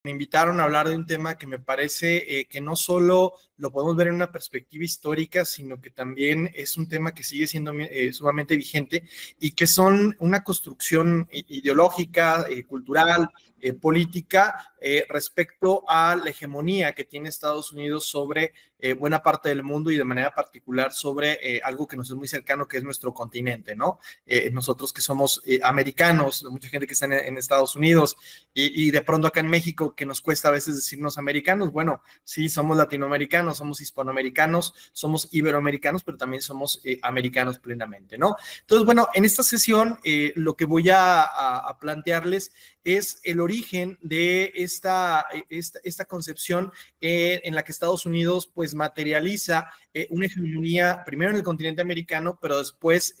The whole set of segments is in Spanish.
Me invitaron a hablar de un tema que me parece que no solo lo podemos ver en una perspectiva histórica, sino que también es un tema que sigue siendo sumamente vigente y que son una construcción ideológica, cultural, política respecto a la hegemonía que tiene Estados Unidos sobre buena parte del mundo y de manera particular sobre algo que nos es muy cercano, que es nuestro continente, ¿no? Nosotros que somos americanos, mucha gente que está en Estados Unidos y de pronto acá en México, que nos cuesta a veces decirnos americanos, bueno, sí, somos latinoamericanos, somos hispanoamericanos, somos iberoamericanos, pero también somos americanos plenamente, ¿no? Entonces, bueno, en esta sesión lo que voy a plantearles es el origen de esta concepción en la que Estados Unidos pues materializa una hegemonía primero en el continente americano, pero después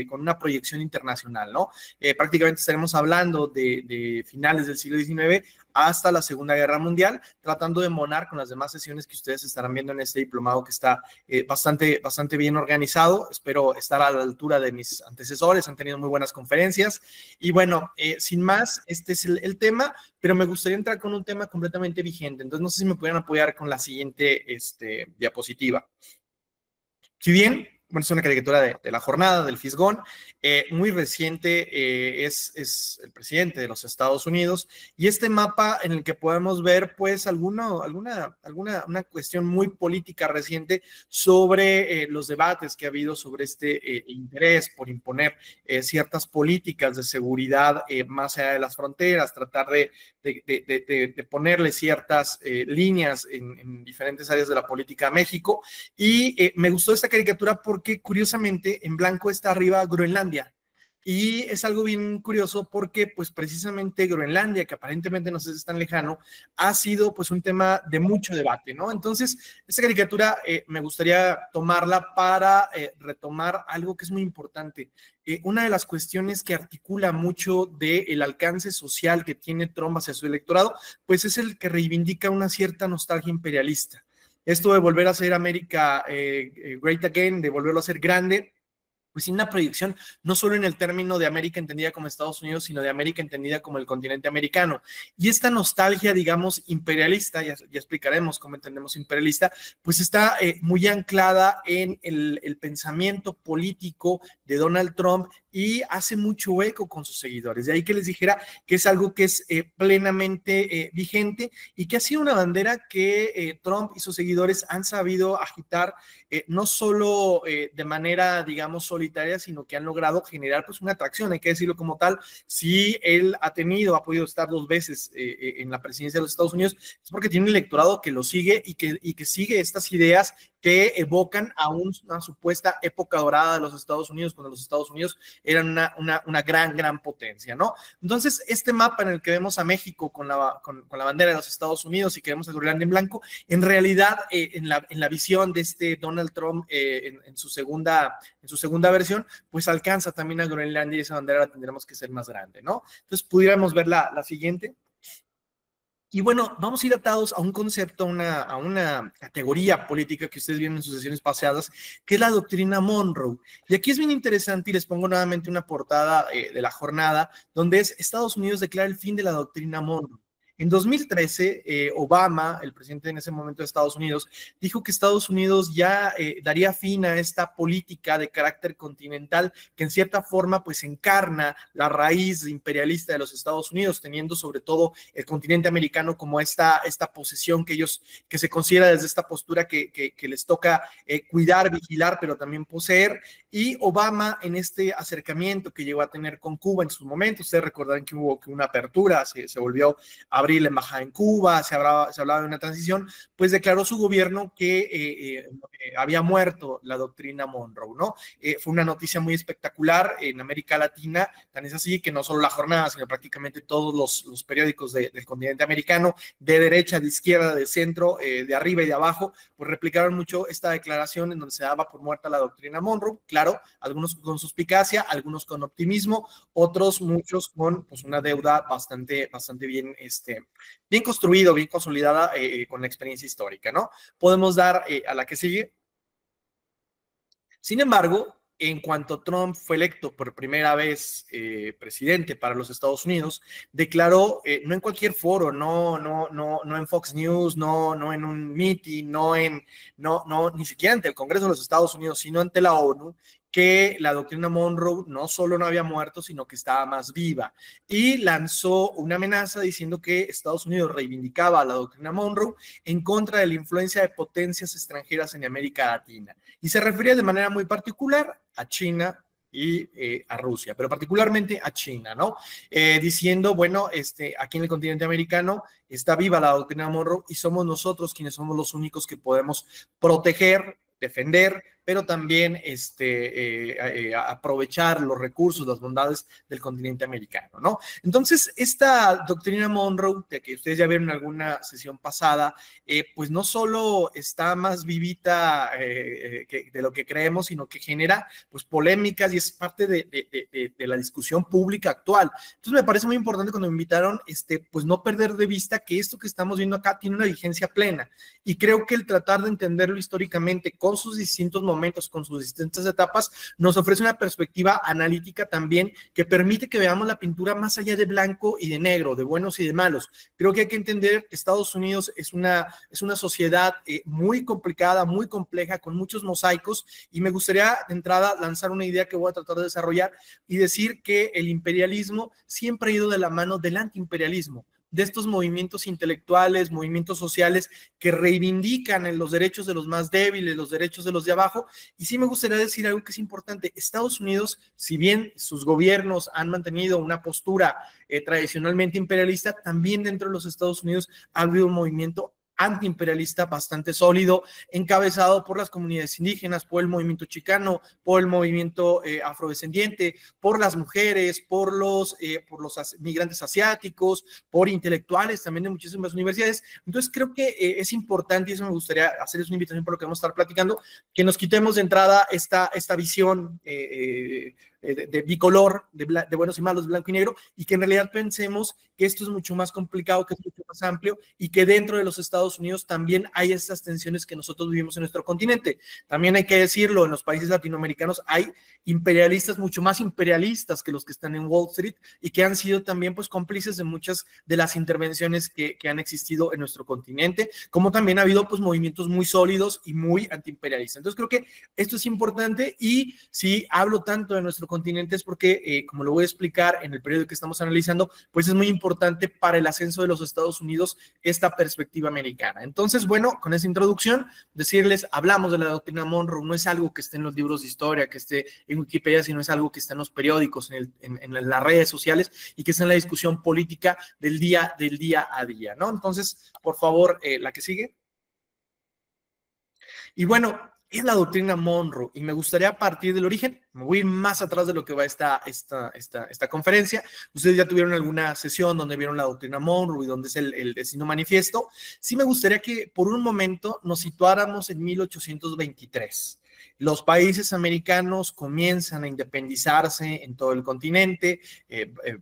con una proyección internacional, ¿no? Prácticamente estaremos hablando de finales del siglo XIX hasta la Segunda Guerra Mundial, tratando de monar con las demás sesiones que ustedes estarán viendo en este diplomado que está bastante bien organizado. Espero estar a la altura de mis antecesores, han tenido muy buenas conferencias. Y bueno, sin más, este es el tema, pero me gustaría entrar con un tema completamente vigente. Entonces, no sé si me pudieran apoyar con la siguiente diapositiva. Si bien, bueno, es una caricatura de la jornada del Fisgón, muy reciente, es el presidente de los Estados Unidos, y este mapa en el que podemos ver pues una cuestión muy política reciente sobre los debates que ha habido sobre este interés por imponer ciertas políticas de seguridad más allá de las fronteras, tratar de ponerle ciertas líneas en diferentes áreas de la política a México. Y me gustó esta caricatura porque curiosamente en blanco está arriba Groenlandia. Y es algo bien curioso porque pues precisamente Groenlandia, que aparentemente no es tan lejano, ha sido pues un tema de mucho debate, ¿no? Entonces, esta caricatura me gustaría tomarla para retomar algo que es muy importante. Una de las cuestiones que articula mucho del alcance social que tiene Trump hacia su electorado, pues es el que reivindica una cierta nostalgia imperialista. Esto de volver a hacer América great again, de volverlo a hacer grande, pues sin una proyección no solo en el término de América entendida como Estados Unidos, sino de América entendida como el continente americano. Y esta nostalgia, digamos, imperialista, ya explicaremos cómo entendemos imperialista, pues está muy anclada en el pensamiento político de Donald Trump y hace mucho eco con sus seguidores. De ahí que les dijera que es algo que es plenamente vigente y que ha sido una bandera que Trump y sus seguidores han sabido agitar no solo de manera, digamos, solitaria, sino que han logrado generar pues una atracción, hay que decirlo como tal. Si él ha podido estar 2 veces en la presidencia de los Estados Unidos, es porque tiene un electorado que lo sigue y que sigue estas ideas que evocan a una supuesta época dorada de los Estados Unidos, cuando los Estados Unidos eran una gran potencia, ¿no? Entonces, este mapa en el que vemos a México con la bandera de los Estados Unidos y que vemos a Groenlandia en blanco, en realidad, en la visión de este Donald Trump en su segunda versión, pues alcanza también a Groenlandia y esa bandera la tendremos que ser más grande, ¿no? Entonces, pudiéramos ver la siguiente. Y bueno, vamos a ir atados a un concepto, a una categoría política que ustedes vieron en sus sesiones pasadas, que es la doctrina Monroe. Y aquí es bien interesante y les pongo nuevamente una portada de la jornada, donde es Estados Unidos declara el fin de la doctrina Monroe. En 2013, Obama, el presidente en ese momento de Estados Unidos, dijo que Estados Unidos ya daría fin a esta política de carácter continental que en cierta forma pues encarna la raíz imperialista de los Estados Unidos, teniendo sobre todo el continente americano como esta posesión que se considera desde esta postura que les toca cuidar, vigilar, pero también poseer. Y Obama en este acercamiento que llegó a tener con Cuba en su momento, ustedes recordarán que hubo una apertura, se volvió a abrir la embajada en Cuba, se hablaba de una transición, pues declaró su gobierno que había muerto la doctrina Monroe, ¿no? Fue una noticia muy espectacular en América Latina, tan es así que no solo la jornada, sino prácticamente todos los periódicos del continente americano, de derecha, de izquierda, de centro, de arriba y de abajo, pues replicaron mucho esta declaración en donde se daba por muerta la doctrina Monroe. Claro, algunos con suspicacia, algunos con optimismo, otros muchos con pues una deuda bastante bien, bien construido, bien consolidada con la experiencia histórica, ¿no? Podemos dar a la que sigue. Sin embargo, en cuanto Trump fue electo por primera vez presidente para los Estados Unidos, declaró, no en cualquier foro, no en Fox News, no en un meeting, ni siquiera ante el Congreso de los Estados Unidos, sino ante la ONU, que la doctrina Monroe no solo no había muerto, sino que estaba más viva. Y lanzó una amenaza diciendo que Estados Unidos reivindicaba la doctrina Monroe en contra de la influencia de potencias extranjeras en América Latina. Y se refería de manera muy particular a China y a Rusia, pero particularmente a China, ¿no? Diciendo, bueno, aquí en el continente americano está viva la doctrina Monroe y somos nosotros quienes somos los únicos que podemos proteger, defender, pero también aprovechar los recursos, las bondades del continente americano, ¿no? Entonces, esta doctrina Monroe, de que ustedes ya vieron en alguna sesión pasada, pues no solo está más vivita de lo que creemos, sino que genera pues polémicas y es parte de la discusión pública actual. Entonces, me parece muy importante cuando me invitaron, pues no perder de vista que esto que estamos viendo acá tiene una vigencia plena y creo que el tratar de entenderlo históricamente con sus distintos momentos, con sus distintas etapas, nos ofrece una perspectiva analítica también que permite que veamos la pintura más allá de blanco y de negro, de buenos y de malos. Creo que hay que entender que Estados Unidos es una sociedad muy complicada, muy compleja, con muchos mosaicos, y me gustaría de entrada lanzar una idea que voy a tratar de desarrollar y decir que el imperialismo siempre ha ido de la mano del antiimperialismo, de estos movimientos intelectuales, movimientos sociales que reivindican en los derechos de los más débiles, los derechos de los de abajo. Y sí me gustaría decir algo que es importante. Estados Unidos, si bien sus gobiernos han mantenido una postura tradicionalmente imperialista, también dentro de los Estados Unidos ha habido un movimiento antiimperialista bastante sólido, encabezado por las comunidades indígenas, por el movimiento chicano, por el movimiento afrodescendiente, por las mujeres, por los migrantes asiáticos, por intelectuales también de muchísimas universidades. Entonces creo que es importante, y eso me gustaría hacerles una invitación por lo que vamos a estar platicando, que nos quitemos de entrada esta visión de bicolor, de buenos y malos, de blanco y negro, y que en realidad pensemos que esto es mucho más complicado, que es mucho más amplio, y que dentro de los Estados Unidos también hay estas tensiones que nosotros vivimos en nuestro continente. También hay que decirlo, en los países latinoamericanos hay imperialistas mucho más imperialistas que los que están en Wall Street y que han sido también pues cómplices de muchas de las intervenciones que han existido en nuestro continente, como también ha habido pues movimientos muy sólidos y muy antiimperialistas. Entonces creo que esto es importante, y si hablo tanto de nuestro continente es porque, como lo voy a explicar en el periodo que estamos analizando, pues es muy importante para el ascenso de los Estados Unidos esta perspectiva americana. Entonces, bueno, con esa introducción, decirles, hablamos de la doctrina Monroe, no es algo que esté en los libros de historia, que esté en Wikipedia, sino es algo que está en los periódicos, en las redes sociales, y que está en la discusión política del día a día, ¿no? Entonces, por favor, la que sigue. Y bueno, es la doctrina Monroe, y me gustaría partir del origen. Me voy a ir más atrás de lo que va esta conferencia. Ustedes ya tuvieron alguna sesión donde vieron la doctrina Monroe y donde es el destino manifiesto. Sí me gustaría que por un momento nos situáramos en 1823. Los países americanos comienzan a independizarse en todo el continente,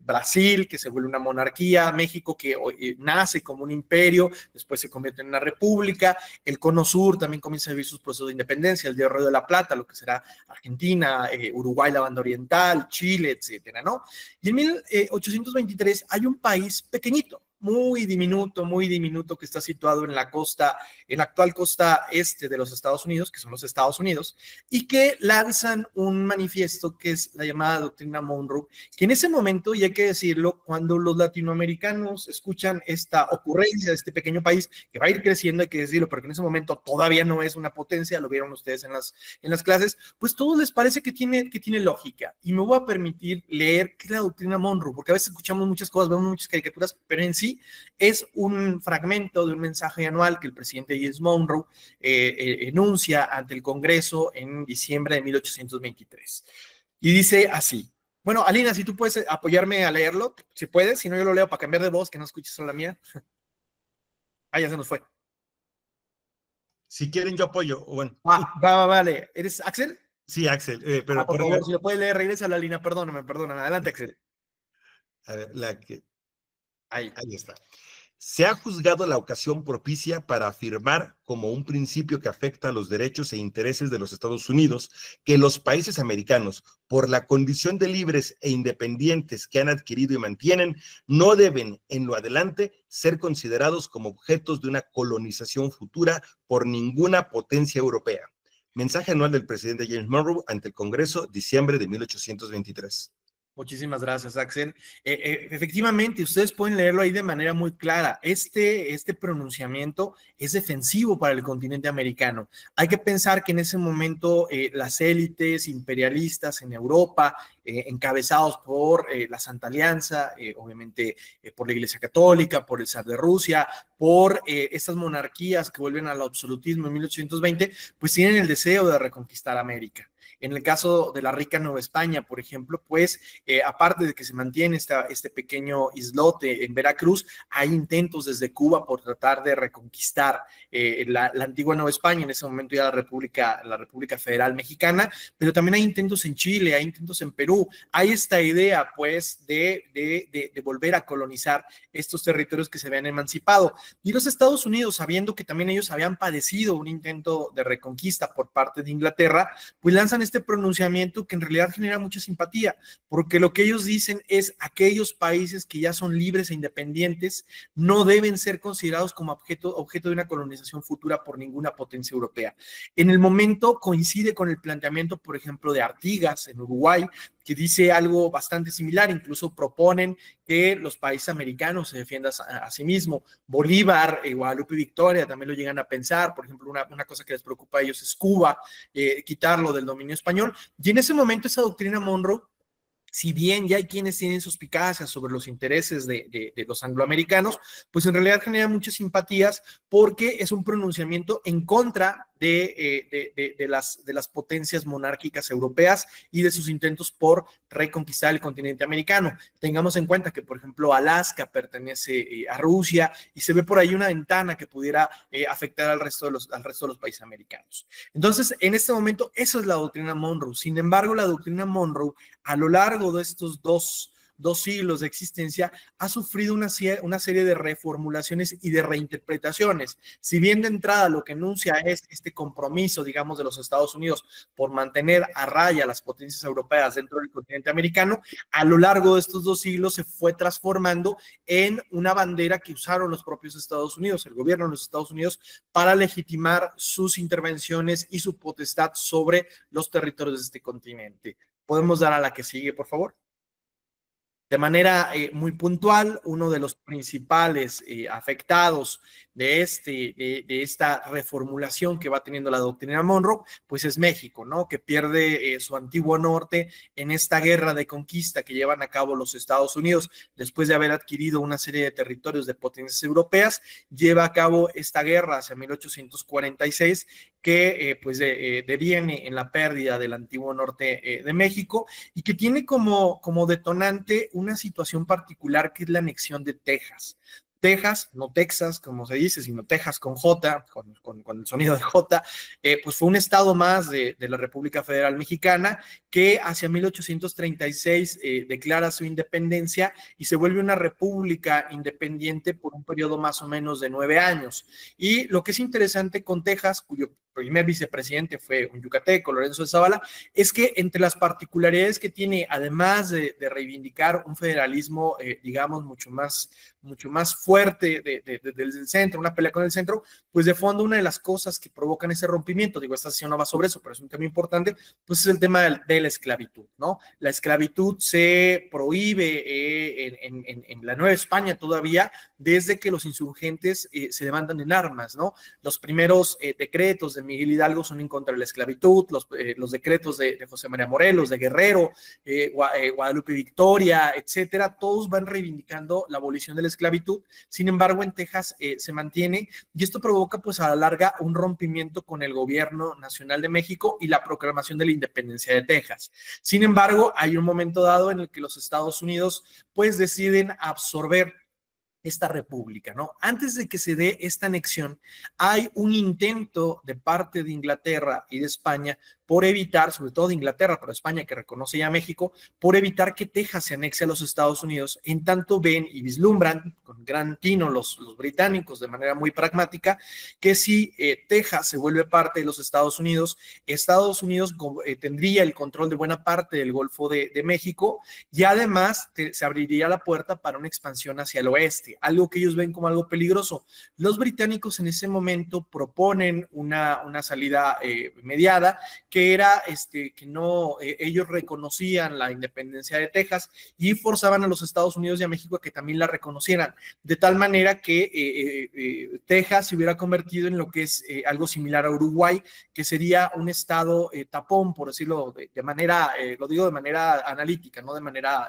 Brasil, que se vuelve una monarquía, México, que nace como un imperio, después se convierte en una república, el Cono Sur también comienza a vivir sus procesos de independencia, el de Río de la Plata, lo que será Argentina, Uruguay, la banda oriental, Chile, etcétera, ¿no? Y en 1823 hay un país pequeñito, muy diminuto, que está situado en la costa, en la actual costa este de los Estados Unidos, que son los Estados Unidos, y que lanzan un manifiesto que es la llamada doctrina Monroe, que en ese momento, y hay que decirlo, cuando los latinoamericanos escuchan esta ocurrencia de este pequeño país, que va a ir creciendo, hay que decirlo, porque en ese momento todavía no es una potencia, lo vieron ustedes en las clases, pues todo les parece que tiene lógica, y me voy a permitir leer qué es la doctrina Monroe, porque a veces escuchamos muchas cosas, vemos muchas caricaturas, pero en sí es un fragmento de un mensaje anual que el presidente James Monroe enuncia ante el Congreso en diciembre de 1823. Y dice así. Bueno, Alina, si tú puedes apoyarme a leerlo, si puedes, si no yo lo leo para cambiar de voz, que no escuches solo la mía. Ah, ya se nos fue. Si quieren yo apoyo. Bueno. Vale. ¿Eres Axel? Sí, Axel. Pero por favor, si lo puedes leer, regresa a la Alina, perdóname. Adelante, Axel. A ver, ahí está. Se ha juzgado la ocasión propicia para afirmar, como un principio que afecta a los derechos e intereses de los Estados Unidos, que los países americanos, por la condición de libres e independientes que han adquirido y mantienen, no deben, en lo adelante, ser considerados como objetos de una colonización futura por ninguna potencia europea. Mensaje anual del presidente James Monroe ante el Congreso, diciembre de 1823. Muchísimas gracias, Axel. Efectivamente, ustedes pueden leerlo ahí de manera muy clara. Este pronunciamiento es defensivo para el continente americano. Hay que pensar que en ese momento las élites imperialistas en Europa, encabezados por la Santa Alianza, obviamente por la Iglesia Católica, por el zar de Rusia, por estas monarquías que vuelven al absolutismo en 1820, pues tienen el deseo de reconquistar América. En el caso de la rica Nueva España, por ejemplo, pues aparte de que se mantiene este pequeño islote en Veracruz, hay intentos desde Cuba por tratar de reconquistar la antigua Nueva España, en ese momento ya la República Federal Mexicana, pero también hay intentos en Chile, hay intentos en Perú. Hay esta idea, pues, de volver a colonizar estos territorios que se habían emancipado. Y los Estados Unidos, sabiendo que también ellos habían padecido un intento de reconquista por parte de Inglaterra, pues lanzan este pronunciamiento que en realidad genera mucha simpatía, porque lo que ellos dicen es aquellos países que ya son libres e independientes no deben ser considerados como objeto de una colonización futura por ninguna potencia europea. En el momento coincide con el planteamiento, por ejemplo, de Artigas en Uruguay, que dice algo bastante similar, incluso proponen que los países americanos se defiendan a sí mismos. Bolívar, Guadalupe Victoria también lo llegan a pensar, por ejemplo, una cosa que les preocupa a ellos es Cuba, quitarlo del dominio español, y en ese momento esa doctrina Monroe, si bien ya hay quienes tienen suspicacias sobre los intereses de los angloamericanos, pues en realidad genera muchas simpatías porque es un pronunciamiento en contra de las potencias monárquicas europeas y de sus intentos por reconquistar el continente americano. Tengamos en cuenta que, por ejemplo, Alaska pertenece a Rusia y se ve por ahí una ventana que pudiera afectar al resto de los países americanos. Entonces, en este momento, esa es la doctrina Monroe. Sin embargo, la doctrina Monroe, a lo largo de estos dos siglos de existencia, ha sufrido una serie de reformulaciones y de reinterpretaciones. Si bien de entrada lo que enuncia es este compromiso, digamos, de los Estados Unidos por mantener a raya las potencias europeas dentro del continente americano, a lo largo de estos 2 siglos se fue transformando en una bandera que usaron los propios Estados Unidos, el gobierno de los Estados Unidos, para legitimar sus intervenciones y su potestad sobre los territorios de este continente. ¿Podemos dar a la que sigue, por favor? De manera muy puntual, uno de los principales afectados de esta reformulación que va teniendo la doctrina Monroe, pues es México, ¿no? Que pierde su antiguo norte en esta guerra de conquista que llevan a cabo los Estados Unidos después de haber adquirido una serie de territorios de potencias europeas, lleva a cabo esta guerra hacia 1846 que pues deviene en la pérdida del antiguo norte de México y que tiene como detonante una situación particular que es la anexión de Texas. Texas, no Texas, como se dice, sino Texas con J, con el sonido de J, pues fue un estado más de la República Federal Mexicana que hacia 1836 declara su independencia y se vuelve una república independiente por un periodo más o menos de 9 años. Y lo que es interesante con Texas, cuyo primer vicepresidente fue un yucateco, Lorenzo de Zavala, es que entre las particularidades que tiene, además de reivindicar un federalismo, digamos, mucho más fuerte del centro, una pelea con el centro, pues de fondo una de las cosas que provocan ese rompimiento, digo, esta sesión no va sobre eso, pero es un tema importante, pues es el tema de la esclavitud, ¿no? La esclavitud se prohíbe en la Nueva España todavía desde que los insurgentes se levantan en armas, ¿no? Los primeros decretos de Miguel Hidalgo son en contra de la esclavitud, los decretos de José María Morelos, de Guerrero, Guadalupe Victoria, etcétera, todos van reivindicando la abolición de la esclavitud. Sin embargo, en Texas se mantiene y esto provoca pues a la larga un rompimiento con el gobierno nacional de México y la proclamación de la independencia de Texas. Sin embargo, hay un momento dado en el que los Estados Unidos pues deciden absorber esta república, ¿no? Antes de que se dé esta anexión, hay un intento de parte de Inglaterra y de España por evitar, sobre todo de Inglaterra, pero España, que reconoce ya a México, por evitar que Texas se anexe a los Estados Unidos. En tanto ven y vislumbran con gran tino los británicos de manera muy pragmática que si Texas se vuelve parte de los Estados Unidos tendría el control de buena parte del Golfo de México y además se abriría la puerta para una expansión hacia el oeste, algo que ellos ven como algo peligroso. Los británicos en ese momento proponen una salida mediada, que era que no, ellos reconocían la independencia de Texas y forzaban a los Estados Unidos y a México a que también la reconocieran, de tal manera que Texas se hubiera convertido en lo que es algo similar a Uruguay, que sería un estado tapón, por decirlo de manera, lo digo de manera analítica, no de manera,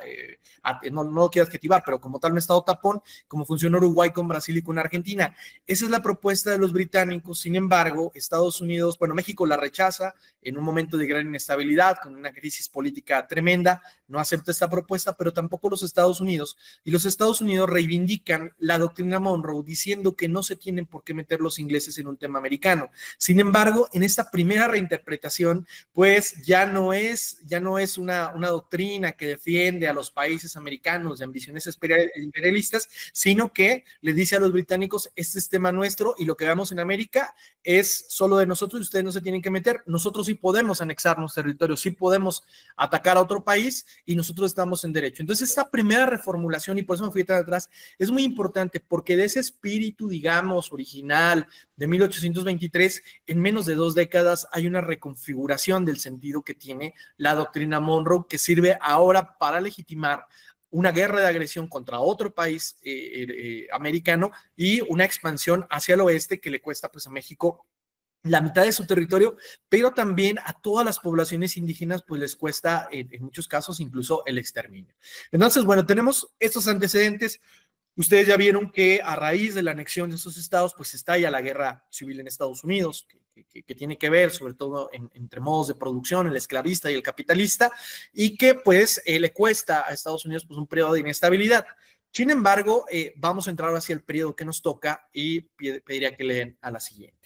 no lo quiero adjetivar, pero como tal un estado tapón, como funciona Uruguay con Brasil y con Argentina. Esa es la propuesta de los británicos. Sin embargo, Estados Unidos, bueno, México la rechaza en un momento de gran inestabilidad, con una crisis política tremenda, no acepta esta propuesta, pero tampoco los Estados Unidos. Y los Estados Unidos reivindican la doctrina Monroe diciendo que no se tienen por qué meter los ingleses en un tema americano. Sin embargo, en esta primera reinterpretación, pues ya no es una doctrina que defiende a los países americanos de ambiciones imperialistas, sino que les dice a los británicos, este es tema nuestro y lo que veamos en América es solo de nosotros y ustedes no se tienen que meter. Nosotros sí podemos anexarnos territorios, sí podemos atacar a otro país y nosotros estamos en derecho. Entonces, esta primera reformulación, y por eso me fui tan atrás, es muy importante porque de ese espíritu, digamos, original de 1823, en menos de 2 décadas hay una reconfiguración del sentido que tiene la doctrina Monroe, que sirve ahora para legitimar una guerra de agresión contra otro país americano y una expansión hacia el oeste que le cuesta pues a México la mitad de su territorio, pero también a todas las poblaciones indígenas pues les cuesta en muchos casos incluso el exterminio. Entonces, bueno, tenemos estos antecedentes. Ustedes ya vieron que a raíz de la anexión de esos estados, pues estalla la guerra civil en Estados Unidos, que tiene que ver sobre todo entre modos de producción, el esclavista y el capitalista, y que pues le cuesta a Estados Unidos pues un periodo de inestabilidad. Sin embargo, vamos a entrar hacia el periodo que nos toca y pediría que leen a la siguiente.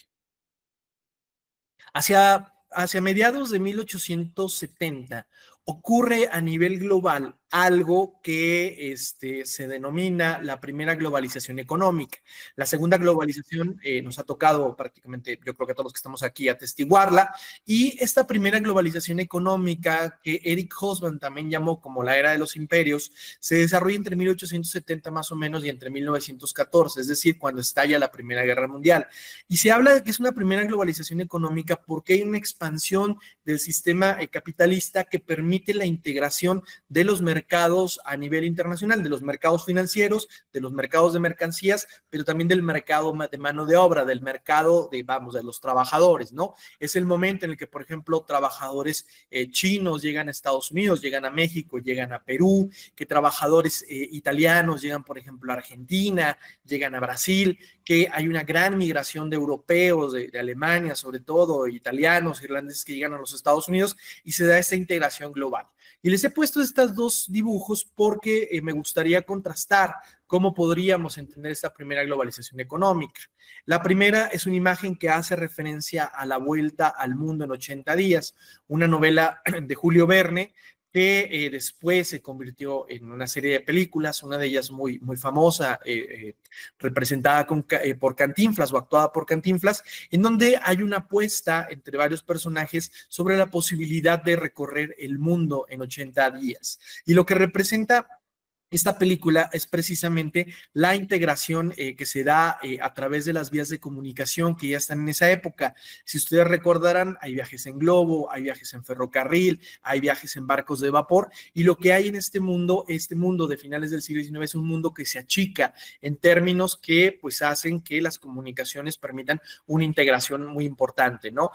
Hacia mediados de 1870 ocurre a nivel global algo que se denomina la primera globalización económica. La segunda globalización nos ha tocado prácticamente, yo creo que a todos los que estamos aquí, atestiguarla, y esta primera globalización económica, que Eric Hobsbawm también llamó como la era de los imperios, se desarrolla entre 1870 más o menos y entre 1914, es decir, cuando estalla la Primera Guerra Mundial. Y se habla de que es una primera globalización económica porque hay una expansión del sistema capitalista que permite la integración de los mercados a nivel internacional, de los mercados financieros, de los mercados de mercancías, pero también del mercado de mano de obra, del mercado de los trabajadores, ¿no? Es el momento en el que, por ejemplo, trabajadores chinos llegan a Estados Unidos, llegan a México, llegan a Perú, que trabajadores italianos llegan, por ejemplo, a Argentina, llegan a Brasil, que hay una gran migración de europeos, de Alemania, sobre todo, italianos, irlandeses que llegan a los Estados Unidos y se da esta integración global. Y les he puesto estos 2 dibujos porque me gustaría contrastar cómo podríamos entender esta primera globalización económica. La primera es una imagen que hace referencia a La Vuelta al Mundo en 80 días, una novela de Julio Verne, que después se convirtió en una serie de películas, una de ellas muy, muy famosa, representada por Cantinflas o actuada por Cantinflas, en donde hay una apuesta entre varios personajes sobre la posibilidad de recorrer el mundo en 80 días. Y lo que representa esta película es precisamente la integración que se da a través de las vías de comunicación que ya están en esa época. Si ustedes recordarán, hay viajes en globo, hay viajes en ferrocarril, hay viajes en barcos de vapor, y lo que hay en este mundo de finales del siglo XIX es un mundo que se achica en términos que pues hacen que las comunicaciones permitan una integración muy importante, ¿no?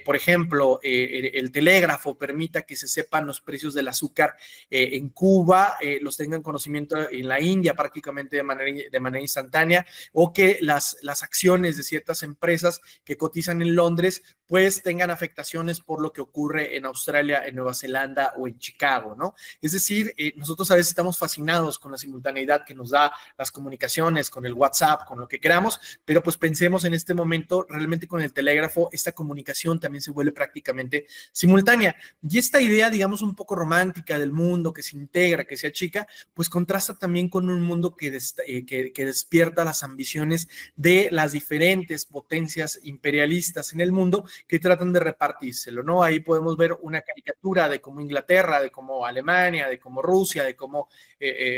Por ejemplo, el telégrafo permita que se sepan los precios del azúcar en Cuba, los tengan conocimiento en la India prácticamente de manera instantánea, o que las acciones de ciertas empresas que cotizan en Londres pues tengan afectaciones por lo que ocurre en Australia, en Nueva Zelanda o en Chicago, ¿no? Es decir, nosotros a veces estamos fascinados con la simultaneidad que nos da las comunicaciones, con el WhatsApp, con lo que queramos, pero pues pensemos en este momento, realmente con el telégrafo, esta comunicación también se vuelve prácticamente simultánea. Y esta idea, digamos, un poco romántica del mundo que se integra, que se achica, pues contrasta también con un mundo que despierta las ambiciones de las diferentes potencias imperialistas en el mundo que tratan de repartírselo, ¿no? Ahí podemos ver una caricatura de cómo Inglaterra, de cómo Alemania, de cómo Rusia, de cómo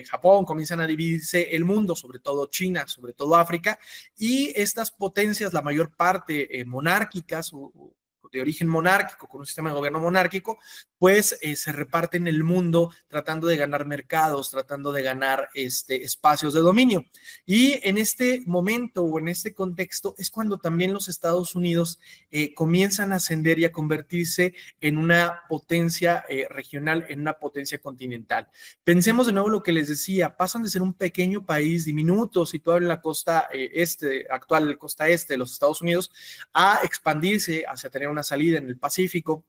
Japón comienzan a dividirse el mundo, sobre todo China, sobre todo África, y estas potencias, la mayor parte monárquicas o de origen monárquico, con un sistema de gobierno monárquico, pues se reparten el mundo tratando de ganar mercados, tratando de ganar espacios de dominio. Y en este momento o en este contexto es cuando también los Estados Unidos comienzan a ascender y a convertirse en una potencia regional, en una potencia continental. Pensemos de nuevo lo que les decía, pasan de ser un pequeño país diminuto situado en la costa actual costa este de los Estados Unidos, a expandirse hacia tener una salida en el Pacífico,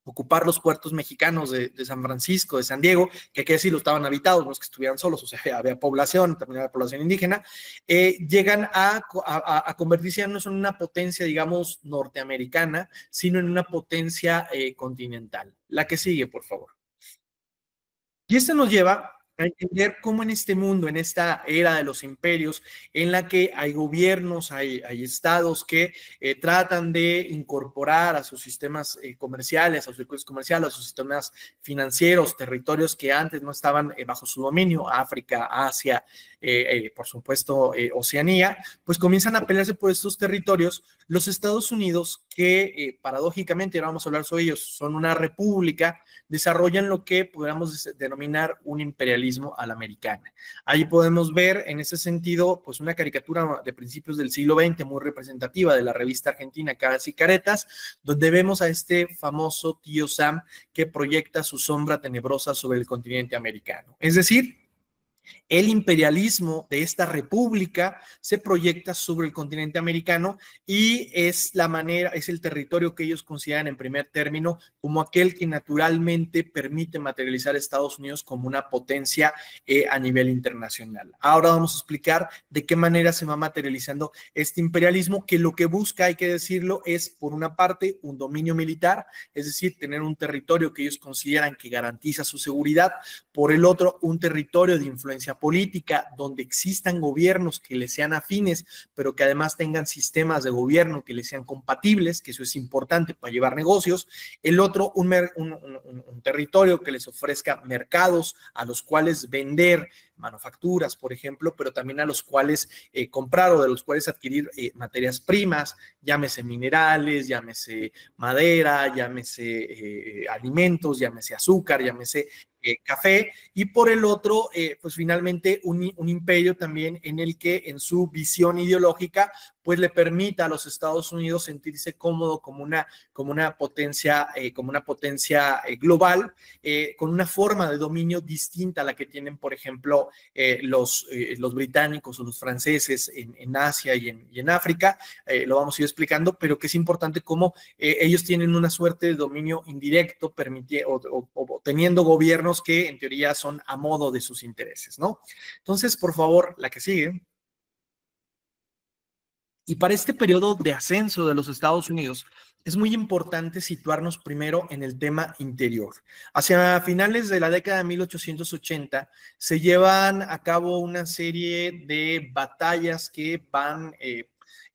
ocupar los puertos mexicanos de San Francisco, de San Diego, que aquí sí lo estaban habitados, no es que estuvieran solos, o sea, había población, también había población indígena, llegan a convertirse no solo en una potencia, digamos, norteamericana, sino en una potencia continental. La que sigue, por favor. Y esto nos lleva a entender cómo en este mundo, en esta era de los imperios, en la que hay gobiernos, hay estados que tratan de incorporar a sus sistemas comerciales, a sus circuitos comerciales, a sus sistemas financieros, territorios que antes no estaban bajo su dominio, África, Asia, por supuesto Oceanía, pues comienzan a pelearse por estos territorios. Los Estados Unidos, que paradójicamente, ahora vamos a hablar sobre ellos, son una república, desarrollan lo que podríamos denominar un imperialismo a la americana. Ahí podemos ver en ese sentido pues una caricatura de principios del siglo XX muy representativa de la revista argentina Caras y Caretas, donde vemos a este famoso tío Sam que proyecta su sombra tenebrosa sobre el continente americano. Es decir, el imperialismo de esta república se proyecta sobre el continente americano y es la manera, es el territorio que ellos consideran en primer término como aquel que naturalmente permite materializar a Estados Unidos como una potencia a nivel internacional. Ahora vamos a explicar de qué manera se va materializando este imperialismo, que lo que busca, hay que decirlo, es por una parte un dominio militar, es decir, tener un territorio que ellos consideran que garantiza su seguridad, por el otro un territorio de influencia política donde existan gobiernos que les sean afines, pero que además tengan sistemas de gobierno que les sean compatibles, que eso es importante para llevar negocios. El otro, un territorio que les ofrezca mercados a los cuales vender manufacturas, por ejemplo, pero también a los cuales comprar o de los cuales adquirir materias primas, llámese minerales, llámese madera, llámese alimentos, llámese azúcar, llámese café, y por el otro, pues finalmente un imperio también en el que en su visión ideológica pues le permita a los Estados Unidos sentirse cómodo como una potencia global, con una forma de dominio distinta a la que tienen, por ejemplo, los británicos o los franceses en Asia y en África. Lo vamos a ir explicando, pero que es importante cómo ellos tienen una suerte de dominio indirecto, o teniendo gobiernos que en teoría son a modo de sus intereses, ¿no? Entonces, por favor, la que sigue. Y para este periodo de ascenso de los Estados Unidos, es muy importante situarnos primero en el tema interior. Hacia finales de la década de 1880 se llevan a cabo una serie de batallas que van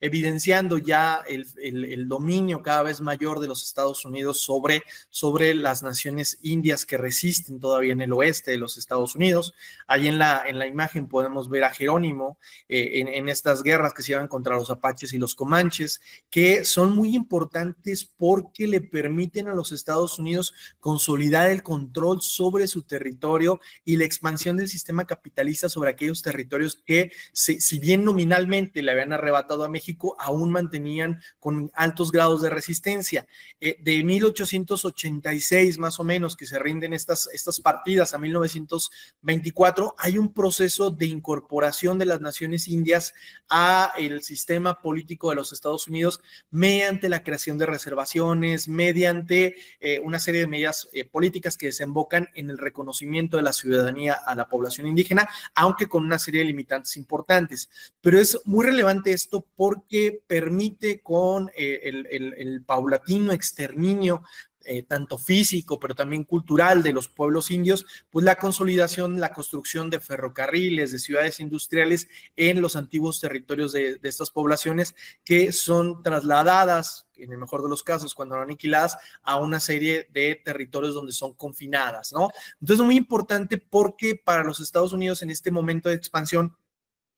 evidenciando ya el dominio cada vez mayor de los Estados Unidos sobre las naciones indias que resisten todavía en el oeste de los Estados Unidos. Ahí en la imagen podemos ver a Jerónimo en estas guerras que se llevan contra los apaches y los comanches, que son muy importantes porque le permiten a los Estados Unidos consolidar el control sobre su territorio y la expansión del sistema capitalista sobre aquellos territorios que, si bien nominalmente le habían arrebatado a México aún mantenían con altos grados de resistencia. De 1886 más o menos, que se rinden estas partidas, a 1924, hay un proceso de incorporación de las naciones indias a el sistema político de los Estados Unidos mediante la creación de reservaciones, mediante una serie de medidas políticas que desembocan en el reconocimiento de la ciudadanía a la población indígena, aunque con una serie de limitantes importantes. Pero es muy relevante esto porque permite con el paulatino exterminio tanto físico, pero también cultural de los pueblos indios, pues la consolidación, la construcción de ferrocarriles, de ciudades industriales en los antiguos territorios de estas poblaciones que son trasladadas, en el mejor de los casos, cuando no aniquiladas, a una serie de territorios donde son confinadas, ¿no? Entonces es muy importante porque para los Estados Unidos en este momento de expansión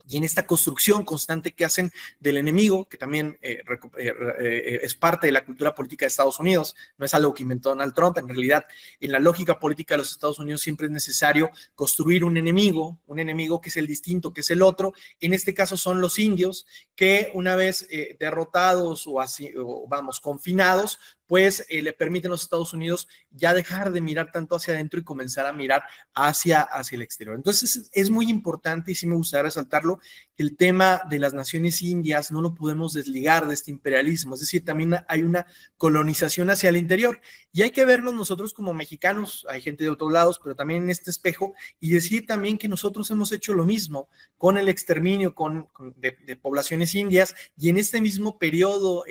y en esta construcción constante que hacen del enemigo, que también es parte de la cultura política de Estados Unidos, no es algo que inventó Donald Trump, en realidad en la lógica política de los Estados Unidos siempre es necesario construir un enemigo que es el distinto, que es el otro. En este caso son los indios, que una vez derrotados o vamos, confinados, pues le permiten a los Estados Unidos ya dejar de mirar tanto hacia adentro y comenzar a mirar hacia el exterior. Entonces es muy importante, y sí me gustaría resaltarlo, que el tema de las naciones indias no lo podemos desligar de este imperialismo, es decir, también hay una colonización hacia el interior, y hay que vernos nosotros como mexicanos, hay gente de otros lados, pero también en este espejo, y decir también que nosotros hemos hecho lo mismo con el exterminio de poblaciones indias, y en este mismo periodo,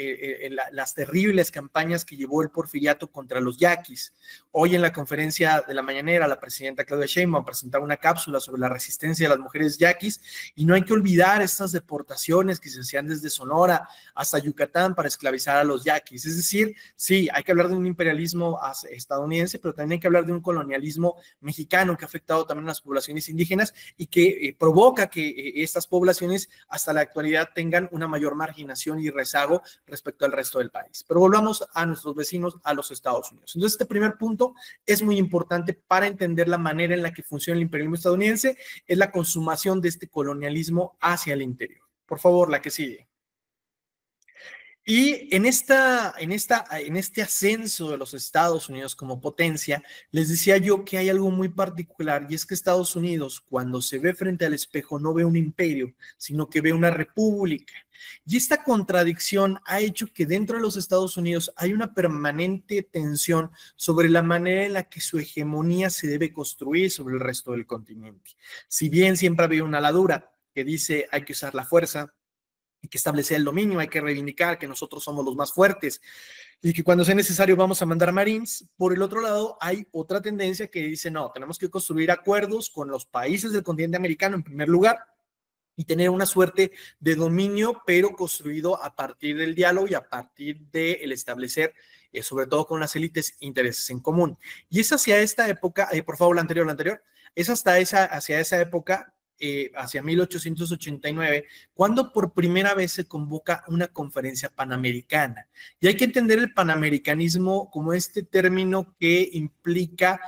las terribles campañas que llevó el porfiriato contra los yaquis. Hoy en la conferencia de la mañanera, la presidenta Claudia Sheinbaum presentaba una cápsula sobre la resistencia de las mujeres yaquis, y no hay que olvidar estas deportaciones que se hacían desde Sonora hasta Yucatán para esclavizar a los yaquis. Es decir, sí, hay que hablar de un imperialismo estadounidense, pero también hay que hablar de un colonialismo mexicano que ha afectado también a las poblaciones indígenas y que provoca que estas poblaciones hasta la actualidad tengan una mayor marginación y rezago respecto al resto del país. Pero volvamos a nuestros vecinos, a los Estados Unidos. Entonces, este primer punto es muy importante para entender la manera en la que funciona el imperialismo estadounidense, es la consumación de este colonialismo hacia el interior. Por favor, la que sigue. Y en este ascenso de los Estados Unidos como potencia, les decía yo que hay algo muy particular, y es que Estados Unidos, cuando se ve frente al espejo, no ve un imperio, sino que ve una república. Y esta contradicción ha hecho que dentro de los Estados Unidos hay una permanente tensión sobre la manera en la que su hegemonía se debe construir sobre el resto del continente. Si bien siempre ha habido una aladura que dice hay que usar la fuerza, hay que establecer el dominio, hay que reivindicar que nosotros somos los más fuertes y que cuando sea necesario vamos a mandar Marines. Por el otro lado, hay otra tendencia que dice, no, tenemos que construir acuerdos con los países del continente americano en primer lugar y tener una suerte de dominio, pero construido a partir del diálogo y a partir del establecer, sobre todo con las élites, intereses en común. Y es hacia esta época, por favor, la anterior, es hacia esa época, hacia 1889, cuando por primera vez se convoca una conferencia panamericana. Y hay que entender el panamericanismo como este término que implica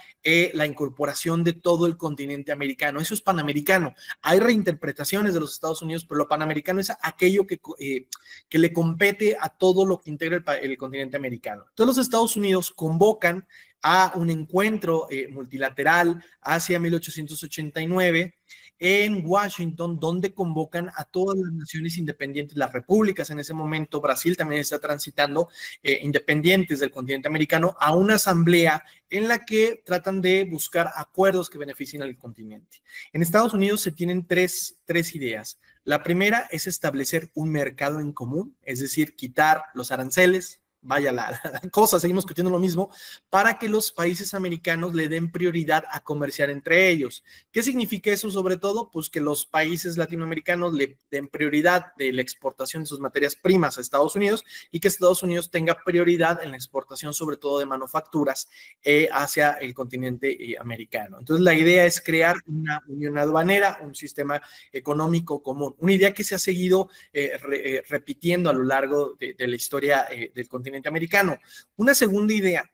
la incorporación de todo el continente americano. Eso es panamericano. Hay reinterpretaciones de los Estados Unidos, pero lo panamericano es aquello que le compete a todo lo que integra el continente americano. Entonces los Estados Unidos convocan a un encuentro multilateral hacia 1889 en Washington, donde convocan a todas las naciones independientes, las repúblicas en ese momento. Brasil también está transitando, independientes del continente americano, a una asamblea en la que tratan de buscar acuerdos que beneficien al continente. En Estados Unidos se tienen tres ideas. La primera es establecer un mercado en común, es decir, quitar los aranceles. Vaya la cosa, seguimos discutiendo lo mismo, para que los países americanos le den prioridad a comerciar entre ellos. ¿Qué significa eso sobre todo? Pues que los países latinoamericanos le den prioridad de la exportación de sus materias primas a Estados Unidos y que Estados Unidos tenga prioridad en la exportación sobre todo de manufacturas hacia el continente americano. Entonces la idea es crear una unión aduanera, un sistema económico común, una idea que se ha seguido repitiendo a lo largo de la historia del continente americano. Una segunda idea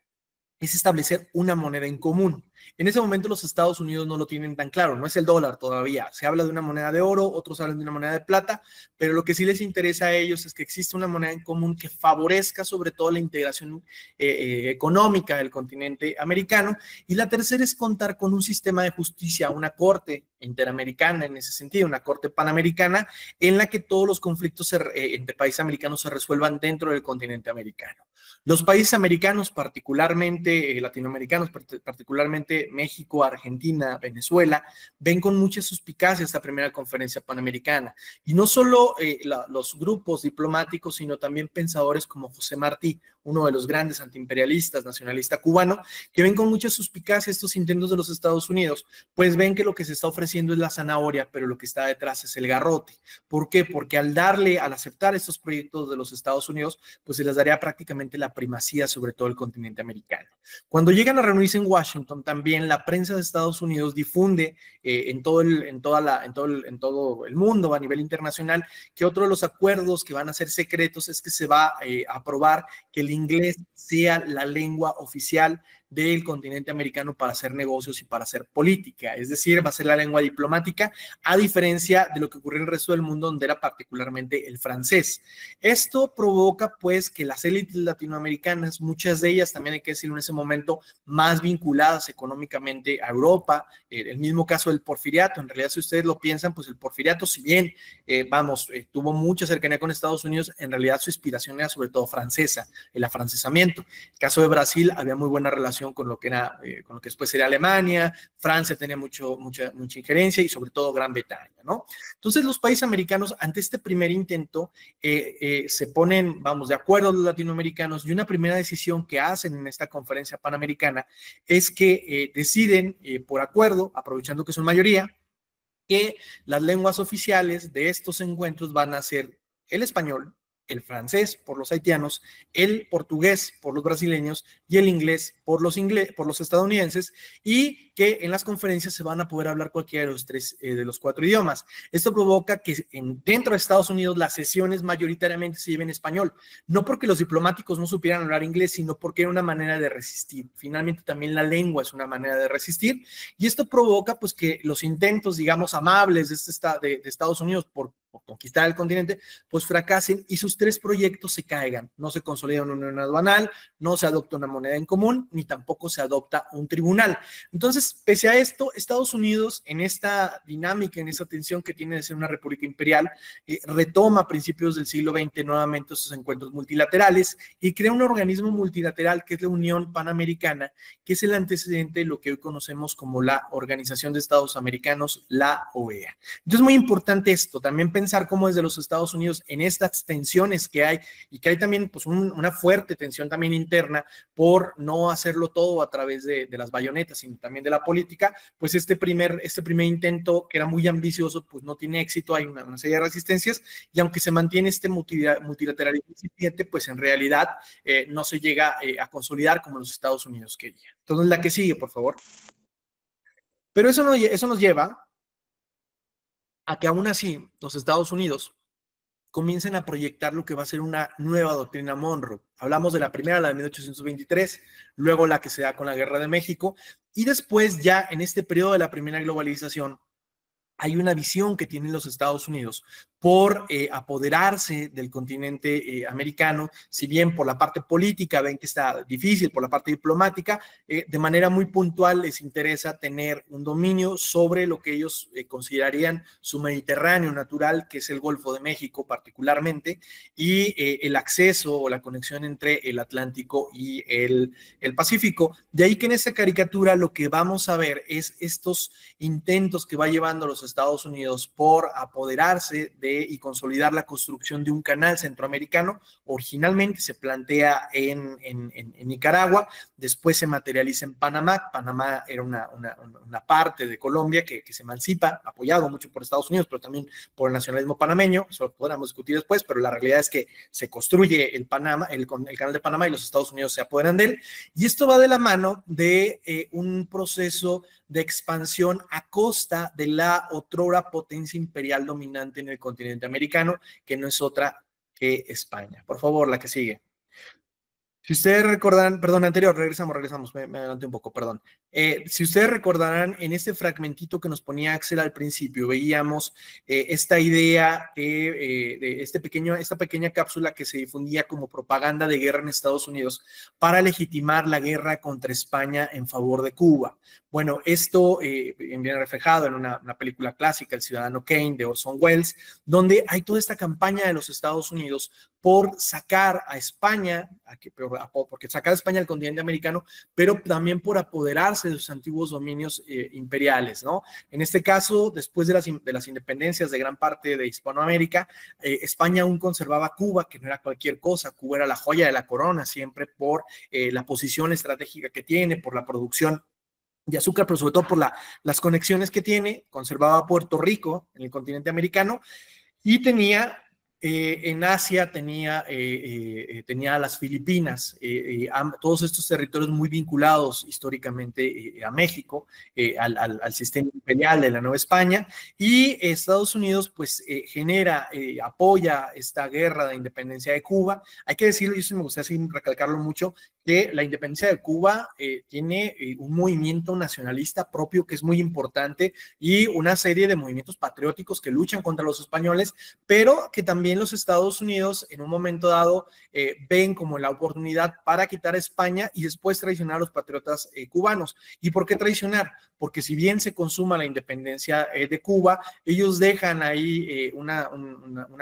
es establecer una moneda en común. En ese momento los Estados Unidos no lo tienen tan claro, no es el dólar todavía, se habla de una moneda de oro, otros hablan de una moneda de plata, pero lo que sí les interesa a ellos es que existe una moneda en común que favorezca sobre todo la integración económica del continente americano, y la tercera es contar con un sistema de justicia, una corte interamericana en ese sentido, una corte panamericana en la que todos los conflictos entre países americanos se resuelvan dentro del continente americano. Los países americanos, particularmente latinoamericanos, particularmente México, Argentina, Venezuela, ven con mucha suspicacia esta primera conferencia panamericana. Y no solo los grupos diplomáticos, sino también pensadores como José Martí, uno de los grandes antiimperialistas, nacionalista cubano, que ven con mucha suspicacia estos intentos de los Estados Unidos, pues ven que lo que se está ofreciendo es la zanahoria, pero lo que está detrás es el garrote. ¿Por qué? Porque al aceptar estos proyectos de los Estados Unidos, pues se les daría prácticamente la primacía sobre todo el continente americano. Cuando llegan a reunirse en Washington, también la prensa de Estados Unidos difunde en todo el mundo a nivel internacional que otro de los acuerdos que van a ser secretos es que se va a aprobar que el inglés sea la lengua oficial del continente americano para hacer negocios y para hacer política, es decir, va a ser la lengua diplomática, a diferencia de lo que ocurre en el resto del mundo, donde era particularmente el francés. Esto provoca, pues, que las élites latinoamericanas, muchas de ellas, también hay que decirlo en ese momento, más vinculadas económicamente a Europa, el mismo caso del porfiriato, en realidad, si ustedes lo piensan, pues el porfiriato, si bien, tuvo mucha cercanía con Estados Unidos, en realidad su inspiración era sobre todo francesa, el afrancesamiento. El caso de Brasil, había muy buena relación con lo que era, con lo que después sería Alemania, Francia tenía mucha injerencia y sobre todo Gran Bretaña, ¿no? Entonces los países americanos ante este primer intento se ponen, de acuerdo los latinoamericanos, y una primera decisión que hacen en esta conferencia panamericana es que deciden por acuerdo, aprovechando que son mayoría, que las lenguas oficiales de estos encuentros van a ser el español, el francés por los haitianos, el portugués por los brasileños y el inglés por los estadounidenses, y que en las conferencias se van a poder hablar cualquiera de los cuatro idiomas. Esto provoca que dentro de Estados Unidos las sesiones mayoritariamente se lleven en español, no porque los diplomáticos no supieran hablar inglés, sino porque era una manera de resistir. Finalmente también la lengua es una manera de resistir, y esto provoca pues que los intentos, digamos, amables de Estados Unidos por conquistar el continente, pues fracasen y sus tres proyectos se caigan. No se consolida una unión aduanal, no se adopta una moneda en común, ni tampoco se adopta un tribunal. Entonces, pese a esto, Estados Unidos, en esta dinámica, en esta tensión que tiene de ser una república imperial, retoma a principios del siglo XX nuevamente esos encuentros multilaterales y crea un organismo multilateral que es la Unión Panamericana, que es el antecedente de lo que hoy conocemos como la Organización de Estados Americanos, la OEA. Entonces, es muy importante esto, también pensar cómo desde los Estados Unidos, en estas tensiones que hay, y que hay también pues una fuerte tensión también interna por no hacerlo todo a través de las bayonetas, sino también de la política, pues este primer intento, que era muy ambicioso, pues no tiene éxito, hay una serie de resistencias, y aunque se mantiene este multilateralismo incipiente, pues en realidad no se llega a consolidar como los Estados Unidos querían. Entonces, la que sigue, por favor. Pero eso nos lleva a que aún así los Estados Unidos comiencen a proyectar lo que va a ser una nueva doctrina Monroe. Hablamos de la primera, la de 1823, luego la que se da con la Guerra de México, y después ya en este periodo de la primera globalización hay una visión que tienen los Estados Unidos por apoderarse del continente americano, si bien por la parte política ven que está difícil, por la parte diplomática, de manera muy puntual les interesa tener un dominio sobre lo que ellos considerarían su Mediterráneo natural, que es el Golfo de México particularmente, y el acceso o la conexión entre el Atlántico y el Pacífico. De ahí que en esta caricatura lo que vamos a ver es estos intentos que va llevando los Estados Unidos por apoderarse y consolidar la construcción de un canal centroamericano. Originalmente se plantea en Nicaragua, después se materializa en Panamá. Panamá era una parte de Colombia que se emancipa, apoyado mucho por Estados Unidos, pero también por el nacionalismo panameño. Eso lo podremos discutir después, pero la realidad es que se construye el canal de Panamá y los Estados Unidos se apoderan de él. Y esto va de la mano de un proceso de expansión a costa de la otrora potencia imperial dominante en el continente americano, que no es otra que España. Por favor, la que sigue. Si ustedes recordarán, perdón, anterior, regresamos, me adelanté un poco, perdón. Si ustedes recordarán, en este fragmentito que nos ponía Axel al principio, veíamos esta idea de esta pequeña cápsula que se difundía como propaganda de guerra en Estados Unidos para legitimar la guerra contra España en favor de Cuba. Bueno, esto viene reflejado en una película clásica, El Ciudadano Kane, de Orson Welles, donde hay toda esta campaña de los Estados Unidos por sacar a España, porque sacar a España del continente americano, pero también por apoderarse de sus antiguos dominios imperiales, ¿no? En este caso, después de las independencias de gran parte de Hispanoamérica, España aún conservaba Cuba, que no era cualquier cosa. Cuba era la joya de la corona, siempre por la posición estratégica que tiene, por la producción de azúcar, pero sobre todo por las conexiones que tiene. Conservaba Puerto Rico en el continente americano y tenía en Asia, tenía las Filipinas, todos estos territorios muy vinculados históricamente a México, al sistema imperial de la Nueva España, y Estados Unidos pues apoya esta guerra de independencia de Cuba. Hay que decirlo, y eso me gustaría recalcarlo mucho, que la independencia de Cuba tiene un movimiento nacionalista propio que es muy importante y una serie de movimientos patrióticos que luchan contra los españoles, pero que también los Estados Unidos en un momento dado ven como la oportunidad para quitar a España y después traicionar a los patriotas cubanos. ¿Y por qué traicionar? Porque si bien se consuma la independencia de Cuba, ellos dejan ahí una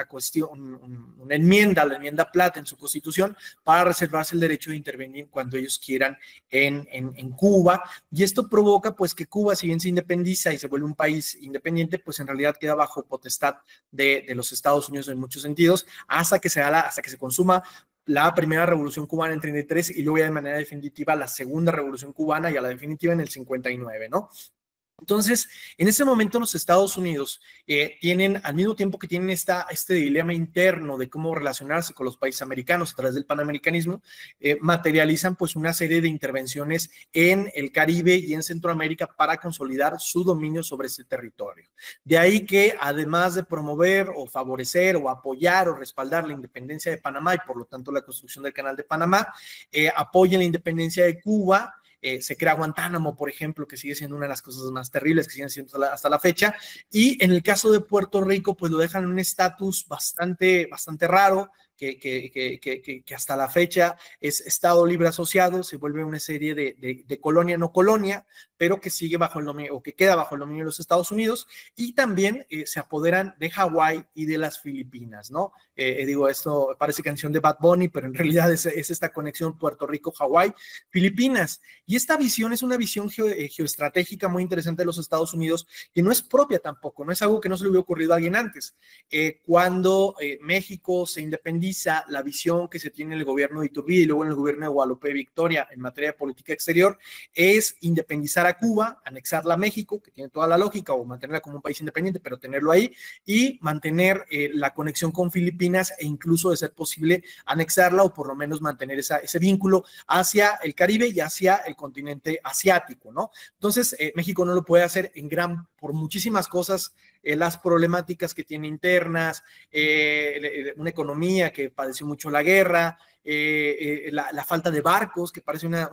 cuestión, una enmienda, la enmienda Platt en su constitución, para reservarse el derecho de intervenir cuando ellos quieran en Cuba, y esto provoca pues que Cuba, si bien se independiza y se vuelve un país independiente, pues en realidad queda bajo potestad de los Estados Unidos en muchos sentidos, hasta que se consuma la primera revolución cubana en 33 y luego ya de manera definitiva la segunda revolución cubana, y a la definitiva en el 59, ¿no? Entonces, en ese momento los Estados Unidos tienen, al mismo tiempo que tienen este dilema interno de cómo relacionarse con los países americanos a través del panamericanismo, materializan pues una serie de intervenciones en el Caribe y en Centroamérica para consolidar su dominio sobre este territorio. De ahí que, además de promover o favorecer o apoyar o respaldar la independencia de Panamá y por lo tanto la construcción del Canal de Panamá, apoyen la independencia de Cuba. Se crea Guantánamo, por ejemplo, que sigue siendo una de las cosas más terribles que siguen siendo hasta la fecha, y en el caso de Puerto Rico, pues lo dejan en un estatus bastante raro, que hasta la fecha es Estado libre asociado, se vuelve una serie de colonia no colonia, pero que sigue bajo el dominio, o que queda bajo el dominio de los Estados Unidos, y también se apoderan de Hawái y de las Filipinas, ¿no? Digo, esto parece canción de Bad Bunny, pero en realidad es esta conexión Puerto Rico, Hawái, Filipinas, y esta visión es una visión geoestratégica muy interesante de los Estados Unidos, que no es propia tampoco, no es algo que no se le hubiera ocurrido a alguien antes. Cuando México se independiza, la visión que se tiene en el gobierno de Iturbide y luego en el gobierno de Guadalupe Victoria en materia de política exterior es independizar a Cuba, anexarla a México, que tiene toda la lógica, o mantenerla como un país independiente, pero tenerlo ahí, y mantener la conexión con Filipinas e incluso, de ser posible, anexarla o por lo menos mantener ese vínculo hacia el Caribe y hacia el continente asiático, ¿no? Entonces, México no lo puede hacer por muchísimas cosas, las problemáticas que tiene internas, una economía que padeció mucho la guerra, la falta de barcos, que parece una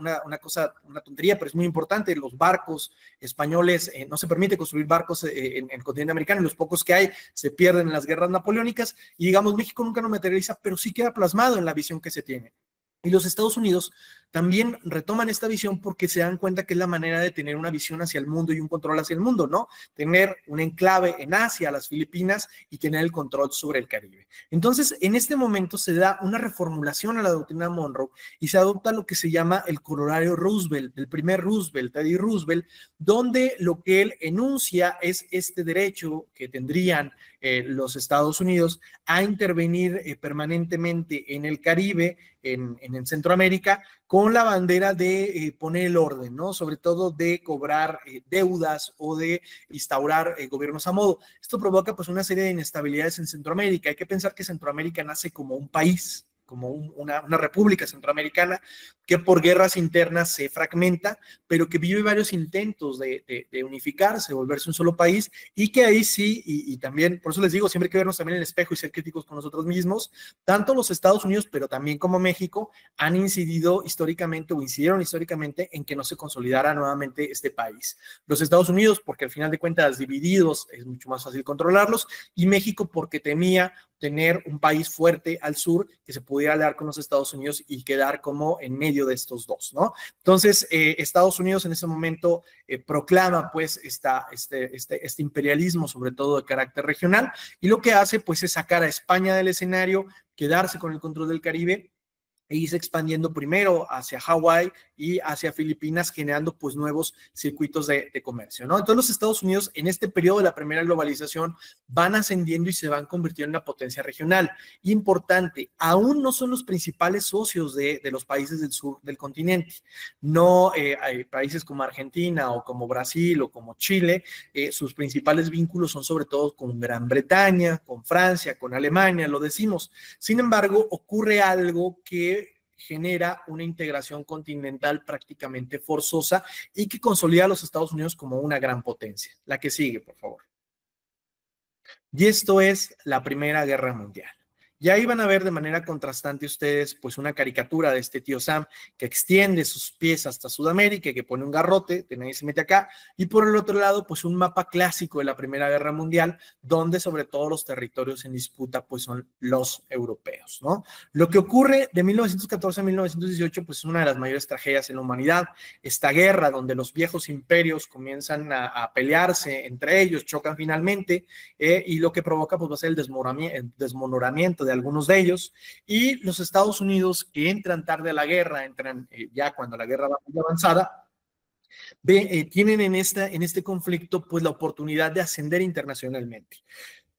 tontería, pero es muy importante. Los barcos españoles, no se permite construir barcos en el continente americano, y los pocos que hay se pierden en las guerras napoleónicas, y digamos, México nunca lo materializa, pero sí queda plasmado en la visión que se tiene. Y los Estados Unidos también retoman esta visión porque se dan cuenta que es la manera de tener una visión hacia el mundo y un control hacia el mundo, ¿no? Tener un enclave en Asia, las Filipinas, y tener el control sobre el Caribe. Entonces, en este momento se da una reformulación a la doctrina Monroe y se adopta lo que se llama el corolario Roosevelt, el primer Roosevelt, Teddy Roosevelt, donde lo que él enuncia es este derecho que tendrían los Estados Unidos a intervenir permanentemente en el Caribe, en Centroamérica, con la bandera de poner el orden, ¿no? Sobre todo de cobrar deudas o de instaurar gobiernos a modo. Esto provoca pues una serie de inestabilidades en Centroamérica. Hay que pensar que Centroamérica nace como un país una república centroamericana que por guerras internas se fragmenta, pero que vive varios intentos de unificarse, volverse un solo país, y que ahí sí, y también, por eso les digo, siempre hay que vernos también en el espejo y ser críticos con nosotros mismos, tanto los Estados Unidos, pero también como México, han incidido históricamente o incidieron históricamente en que no se consolidara nuevamente este país. Los Estados Unidos, porque al final de cuentas divididos es mucho más fácil controlarlos, y México porque temía tener un país fuerte al sur que se pudiera aliar con los Estados Unidos y quedar como en medio de estos dos, ¿no? Entonces, Estados Unidos en ese momento proclama pues este imperialismo, sobre todo de carácter regional, y lo que hace pues es sacar a España del escenario, quedarse con el control del Caribe e irse expandiendo primero hacia Hawái y hacia Filipinas, generando pues nuevos circuitos de comercio, ¿no? Entonces los Estados Unidos en este periodo de la primera globalización van ascendiendo y se van convirtiendo en una potencia regional. Importante, aún no son los principales socios de los países del sur del continente. No hay países como Argentina o como Brasil o como Chile, sus principales vínculos son sobre todo con Gran Bretaña, con Francia, con Alemania, lo decimos. Sin embargo, ocurre algo que genera una integración continental prácticamente forzosa y que consolida a los Estados Unidos como una gran potencia. La que sigue, por favor. Y esto es la Primera Guerra Mundial. Y ahí van a ver de manera contrastante ustedes pues una caricatura de este tío Sam que extiende sus pies hasta Sudamérica, que pone un garrote, que nadie se mete acá, y por el otro lado pues un mapa clásico de la Primera Guerra Mundial, donde sobre todo los territorios en disputa pues son los europeos, ¿no? Lo que ocurre de 1914 a 1918 pues es una de las mayores tragedias en la humanidad, esta guerra donde los viejos imperios comienzan a pelearse entre ellos, chocan finalmente, y lo que provoca pues va a ser el desmoronamiento de algunos de ellos, y los Estados Unidos, que entran tarde a la guerra, entran ya cuando la guerra va muy avanzada, tienen en este conflicto pues la oportunidad de ascender internacionalmente.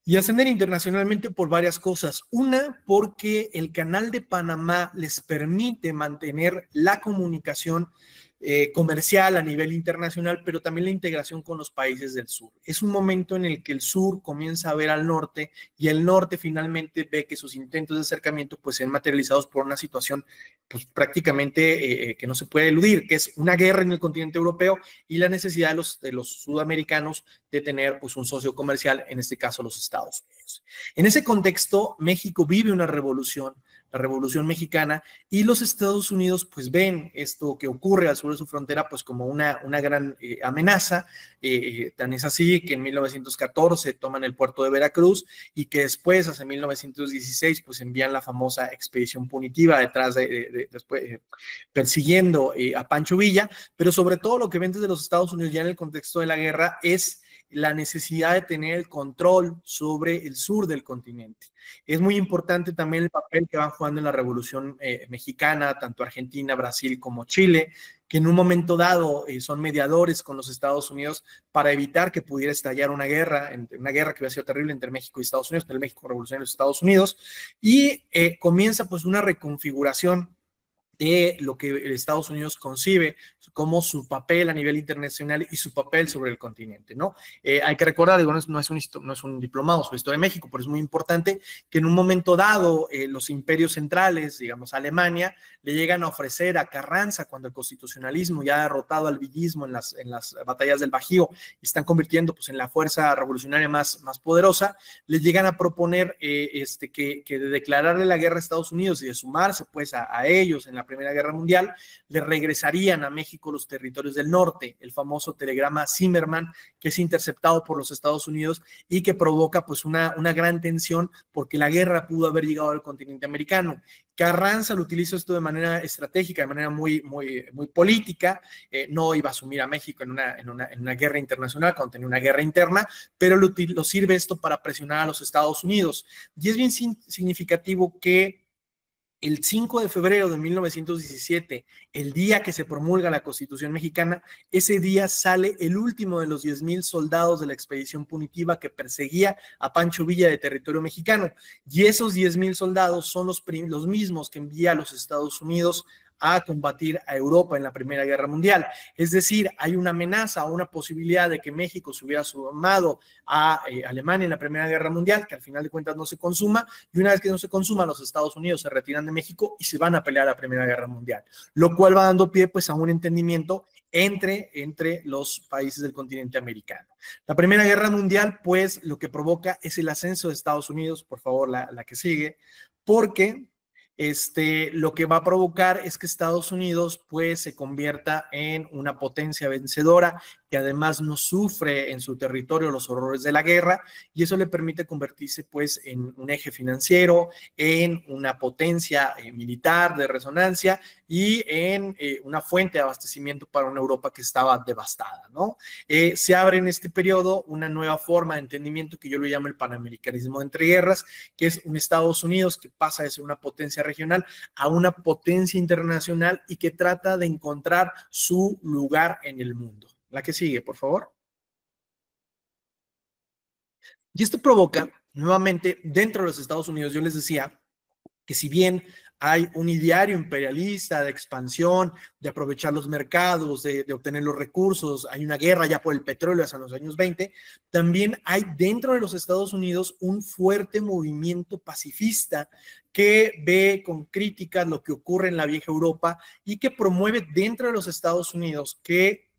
Y ascender internacionalmente por varias cosas. Una, porque el Canal de Panamá les permite mantener la comunicación comercial a nivel internacional, pero también la integración con los países del sur. Es un momento en el que el sur comienza a ver al norte y el norte finalmente ve que sus intentos de acercamiento pues se ven materializados por una situación pues prácticamente que no se puede eludir, que es una guerra en el continente europeo y la necesidad de los sudamericanos de tener pues un socio comercial, en este caso los Estados Unidos. En ese contexto, México vive una revolución, la Revolución Mexicana, y los Estados Unidos pues ven esto que ocurre al sur de su frontera pues como una gran amenaza, tan es así que en 1914 toman el puerto de Veracruz y que después, hacia 1916, pues envían la famosa expedición punitiva detrás después, persiguiendo a Pancho Villa, pero sobre todo lo que ven desde los Estados Unidos ya en el contexto de la guerra es la necesidad de tener el control sobre el sur del continente. Es muy importante también el papel que van jugando en la Revolución Mexicana, tanto Argentina, Brasil como Chile, que en un momento dado son mediadores con los Estados Unidos para evitar que pudiera estallar una guerra que hubiera sido terrible entre México y Estados Unidos, entre el México revolucionario y los Estados Unidos, y comienza pues una reconfiguración de lo que Estados Unidos concibe como su papel a nivel internacional y su papel sobre el continente, ¿no? Hay que recordar, digo, no es un diplomado sobre historia de México, pero es muy importante que en un momento dado los imperios centrales, digamos Alemania, le llegan a ofrecer a Carranza, cuando el constitucionalismo ya ha derrotado al villismo en las batallas del Bajío y están convirtiendo pues, en la fuerza revolucionaria más poderosa, les llegan a proponer que de declararle la guerra a Estados Unidos y de sumarse pues a ellos en la Primera Guerra Mundial, le regresarían a México los territorios del norte, el famoso telegrama Zimmerman, que es interceptado por los Estados Unidos y que provoca pues una gran tensión porque la guerra pudo haber llegado al continente americano. Carranza lo utilizó esto de manera estratégica, de manera muy política, no iba a asumir a México en una guerra internacional cuando tenía una guerra interna, pero lo sirve esto para presionar a los Estados Unidos. Y es bien significativo que el 5 de febrero de 1917, el día que se promulga la Constitución mexicana, ese día sale el último de los 10,000 soldados de la expedición punitiva que perseguía a Pancho Villa de territorio mexicano. Y esos 10,000 soldados son los mismos que envía a los Estados Unidos a combatir a Europa en la Primera Guerra Mundial. Es decir, hay una amenaza o una posibilidad de que México se hubiera sumado a Alemania en la Primera Guerra Mundial, que al final de cuentas no se consuma, y una vez que no se consuma, los Estados Unidos se retiran de México y se van a pelear a la Primera Guerra Mundial, lo cual va dando pie pues a un entendimiento entre los países del continente americano. La Primera Guerra Mundial, pues, lo que provoca es el ascenso de Estados Unidos, por favor, la que sigue, porque lo que va a provocar es que Estados Unidos, pues, se convierta en una potencia vencedora que además no sufre en su territorio los horrores de la guerra, y eso le permite convertirse, pues, en un eje financiero, en una potencia militar de resonancia y en una fuente de abastecimiento para una Europa que estaba devastada, ¿no? Se abre en este periodo una nueva forma de entendimiento que yo lo llamo el panamericanismo de entreguerras, que es un Estados Unidos que pasa de ser una potencia regional a una potencia internacional y que trata de encontrar su lugar en el mundo. La que sigue, por favor. Y esto provoca, nuevamente, dentro de los Estados Unidos, yo les decía que si bien hay un ideario imperialista de expansión, de aprovechar los mercados, de obtener los recursos, hay una guerra ya por el petróleo hasta los años 20, también hay dentro de los Estados Unidos un fuerte movimiento pacifista que ve con críticas lo que ocurre en la vieja Europa y que promueve dentro de los Estados Unidos que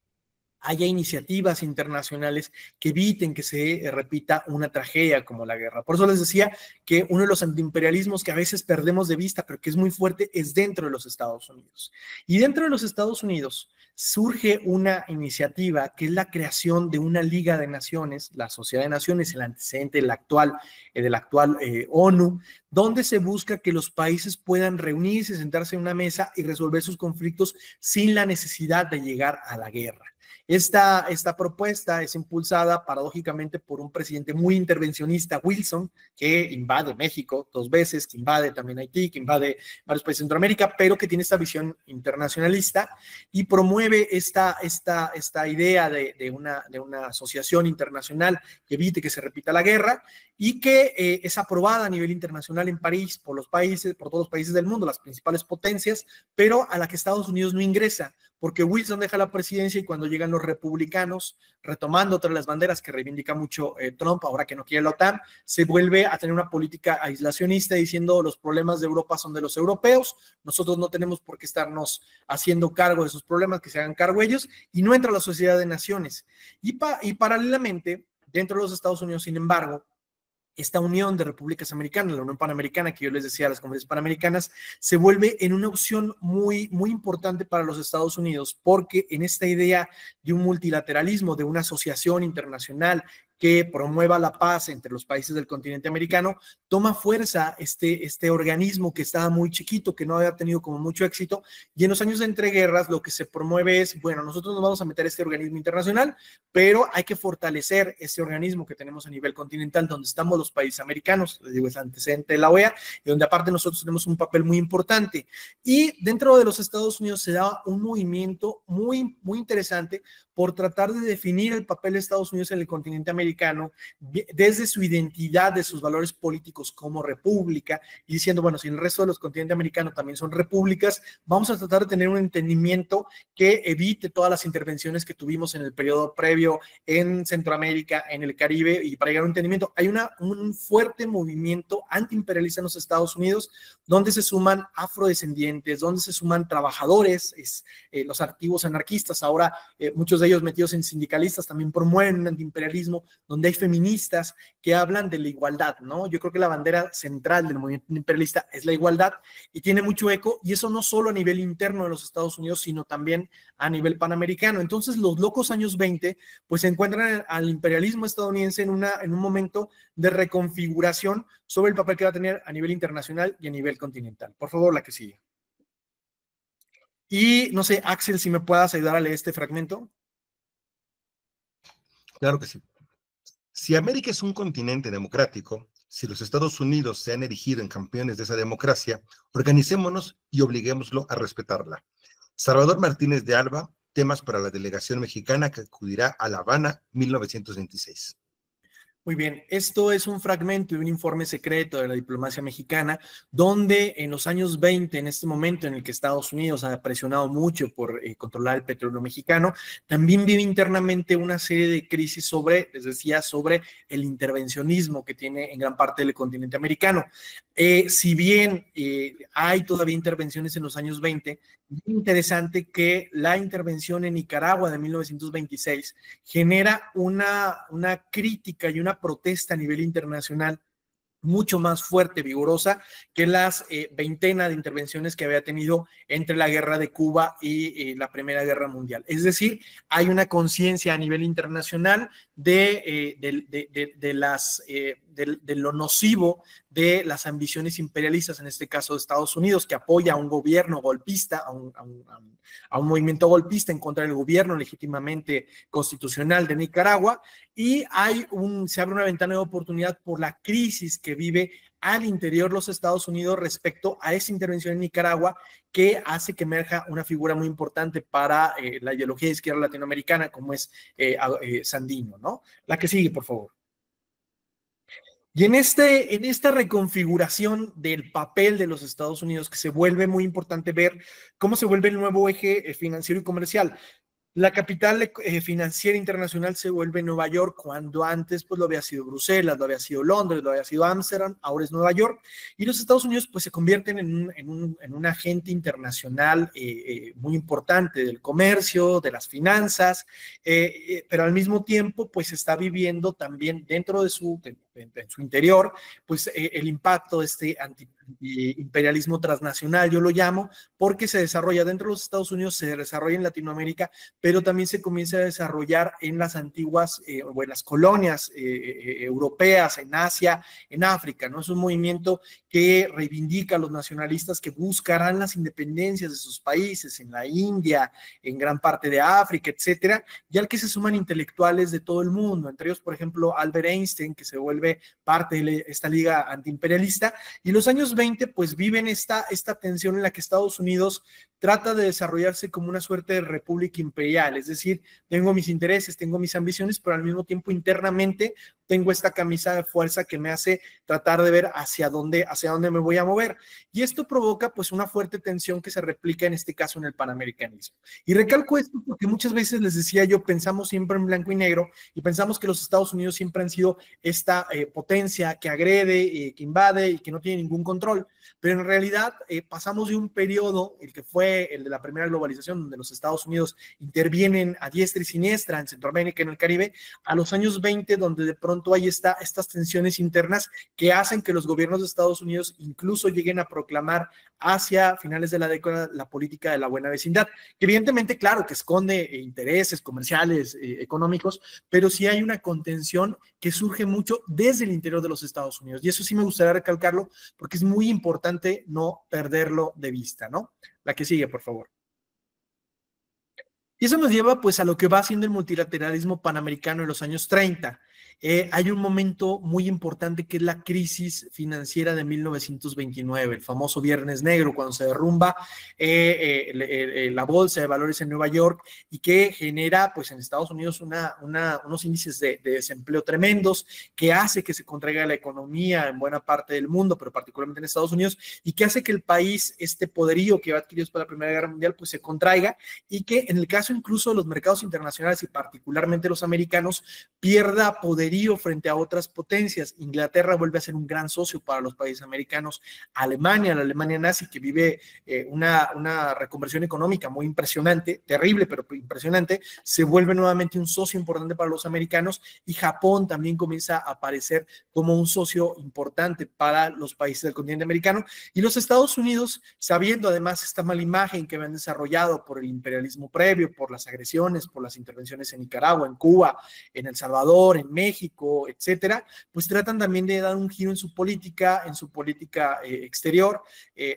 haya iniciativas internacionales que eviten que se repita una tragedia como la guerra. Por eso les decía que uno de los antiimperialismos que a veces perdemos de vista, pero que es muy fuerte, es dentro de los Estados Unidos. Y dentro de los Estados Unidos surge una iniciativa que es la creación de una Liga de Naciones, la Sociedad de Naciones, el antecedente del actual ONU, donde se busca que los países puedan reunirse, sentarse en una mesa y resolver sus conflictos sin la necesidad de llegar a la guerra. Esta propuesta es impulsada paradójicamente por un presidente muy intervencionista, Wilson, que invade México 2 veces, que invade también Haití, que invade varios países de Centroamérica, pero que tiene esta visión internacionalista y promueve esta idea de una asociación internacional que evite que se repita la guerra y que es aprobada a nivel internacional en París por todos los países del mundo, las principales potencias, pero a la que Estados Unidos no ingresa, porque Wilson deja la presidencia y cuando llegan los republicanos, retomando otra de las banderas que reivindica mucho Trump, ahora que no quiere la OTAN, se vuelve a tener una política aislacionista diciendo los problemas de Europa son de los europeos, nosotros no tenemos por qué estarnos haciendo cargo de sus problemas, que se hagan cargo ellos, y no entra la Sociedad de Naciones. Y paralelamente, dentro de los Estados Unidos, sin embargo, esta unión de repúblicas americanas, la Unión Panamericana, que yo les decía, las conferencias panamericanas, se vuelve en una opción muy, muy importante para los Estados Unidos, porque en esta idea de un multilateralismo, de una asociación internacional que promueva la paz entre los países del continente americano, toma fuerza este organismo que estaba muy chiquito, que no había tenido como mucho éxito, y en los años de entreguerras lo que se promueve es, bueno, nosotros nos vamos a meter a este organismo internacional, pero hay que fortalecer este organismo que tenemos a nivel continental, donde estamos los países americanos, les digo, es antecedente de la OEA, y donde aparte nosotros tenemos un papel muy importante. Y dentro de los Estados Unidos se da un movimiento muy, muy interesante por tratar de definir el papel de Estados Unidos en el continente americano desde su identidad, de sus valores políticos como república, y diciendo, bueno, si el resto de los continentes americanos también son repúblicas, vamos a tratar de tener un entendimiento que evite todas las intervenciones que tuvimos en el periodo previo en Centroamérica, en el Caribe, y para llegar a un entendimiento. Hay un fuerte movimiento antiimperialista en los Estados Unidos, donde se suman afrodescendientes, donde se suman trabajadores, los activos anarquistas, ahora muchos de ellos metidos en sindicalistas, también promueven un antiimperialismo, donde hay feministas que hablan de la igualdad, ¿no? Yo creo que la bandera central del movimiento imperialista es la igualdad y tiene mucho eco, y eso no solo a nivel interno de los Estados Unidos, sino también a nivel panamericano. Entonces, los locos años 20, pues se encuentran al imperialismo estadounidense en un momento de reconfiguración sobre el papel que va a tener a nivel internacional y a nivel continental. Por favor, la que sigue. Y no sé, Axel, si me puedas ayudar a leer este fragmento. Claro que sí. Si América es un continente democrático, si los Estados Unidos se han erigido en campeones de esa democracia, organicémonos y obliguémoslo a respetarla. Salvador Martínez de Alba, temas para la delegación mexicana que acudirá a La Habana, 1926. Muy bien, esto es un fragmento de un informe secreto de la diplomacia mexicana, donde en los años 20, en este momento en el que Estados Unidos ha presionado mucho por controlar el petróleo mexicano, también vive internamente una serie de crisis sobre, les decía, sobre el intervencionismo que tiene en gran parte del continente americano. Si bien hay todavía intervenciones en los años 20, es interesante que la intervención en Nicaragua de 1926 genera una crítica y una protesta a nivel internacional mucho más fuerte, vigorosa, que las veintena de intervenciones que había tenido entre la guerra de Cuba y la Primera Guerra Mundial. Es decir, hay una conciencia a nivel internacional de lo nocivo de las ambiciones imperialistas, en este caso de Estados Unidos, que apoya a un gobierno golpista, a un movimiento golpista en contra del gobierno legítimamente constitucional de Nicaragua, y se abre una ventana de oportunidad por la crisis que vive al interior los Estados Unidos respecto a esa intervención en Nicaragua, que hace que emerja una figura muy importante para la ideología de izquierda latinoamericana, como es Sandino, ¿no? La que sigue, por favor. Y en esta reconfiguración del papel de los Estados Unidos, que se vuelve muy importante ver cómo se vuelve el nuevo eje financiero y comercial. La capital financiera internacional se vuelve Nueva York, cuando antes pues lo había sido Bruselas, lo había sido Londres, lo había sido Ámsterdam, ahora es Nueva York, y los Estados Unidos pues se convierten en un agente internacional muy importante del comercio, de las finanzas, pero al mismo tiempo pues está viviendo también dentro de su interior pues el impacto de este imperialismo transnacional, yo lo llamo, porque se desarrolla dentro de los Estados Unidos, se desarrolla en Latinoamérica, pero también se comienza a desarrollar en las antiguas o en las colonias europeas, en Asia, en África, ¿no? Es un movimiento que reivindica a los nacionalistas que buscarán las independencias de sus países, en la India, en gran parte de África, etcétera, y al que se suman intelectuales de todo el mundo, entre ellos, por ejemplo, Albert Einstein, que se vuelve parte de esta liga antiimperialista, y los años 20 pues viven esta tensión en la que Estados Unidos trata de desarrollarse como una suerte de república imperial, es decir, tengo mis intereses, tengo mis ambiciones, pero al mismo tiempo internamente tengo esta camisa de fuerza que me hace tratar de ver hacia dónde me voy a mover. Y esto provoca pues una fuerte tensión que se replica en este caso en el panamericanismo. Y recalco esto porque muchas veces les decía yo, pensamos siempre en blanco y negro y pensamos que los Estados Unidos siempre han sido esta potencia que agrede, que invade y que no tiene ningún control. Pero en realidad pasamos de un periodo, el que fue el de la primera globalización, donde los Estados Unidos intervienen a diestra y siniestra en Centroamérica y en el Caribe, a los años 20, donde de pronto hay estas tensiones internas que hacen que los gobiernos de Estados Unidos incluso lleguen a proclamar hacia finales de la década la política de la buena vecindad, que evidentemente, claro, que esconde intereses comerciales, económicos, pero sí hay una contención que surge mucho desde el interior de los Estados Unidos. Y eso sí me gustaría recalcarlo porque es muy importante no perderlo de vista, ¿no? La que sigue, por favor. Y eso nos lleva pues a lo que va siendo el multilateralismo panamericano en los años 30. Hay un momento muy importante que es la crisis financiera de 1929, el famoso Viernes Negro, cuando se derrumba la bolsa de valores en Nueva York y que genera pues en Estados Unidos unos índices de desempleo tremendos, que hace que se contraiga la economía en buena parte del mundo, pero particularmente en Estados Unidos, y que hace que el país, este poderío que va adquirido después de la Primera Guerra Mundial, pues se contraiga, y que en el caso incluso de los mercados internacionales y particularmente los americanos, pierda poderío frente a otras potencias. Inglaterra vuelve a ser un gran socio para los países americanos. Alemania, la Alemania nazi, que vive una reconversión económica muy impresionante, terrible, pero impresionante, se vuelve nuevamente un socio importante para los americanos, y Japón también comienza a aparecer como un socio importante para los países del continente americano. Y los Estados Unidos, sabiendo además esta mala imagen que habían desarrollado por el imperialismo previo, por las agresiones, por las intervenciones en Nicaragua, en Cuba, en El Salvador, en México, etcétera, pues tratan también de dar un giro en su política exterior,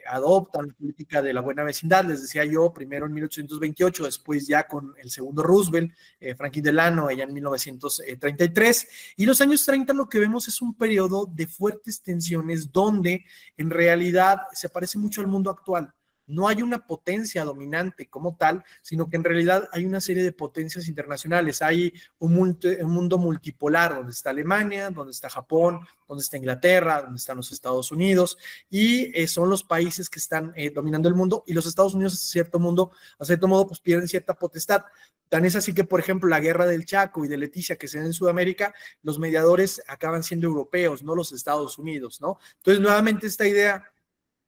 adoptan la política de la buena vecindad, les decía yo, primero en 1828, después ya con el segundo Roosevelt, Franklin Delano, allá en 1933, y los años 30 lo que vemos es un periodo de fuertes tensiones donde en realidad se parece mucho al mundo actual. no hay una potencia dominante como tal, sino que en realidad hay una serie de potencias internacionales. Hay un mundo multipolar donde está Alemania, donde está Japón, donde está Inglaterra, donde están los Estados Unidos, y son los países que están dominando el mundo, y los Estados Unidos a cierto modo pues pierden cierta potestad. Tan es así que, por ejemplo, la guerra del Chaco y de Leticia que se da en Sudamérica, los mediadores acaban siendo europeos, no los Estados Unidos, ¿no? Entonces, nuevamente esta idea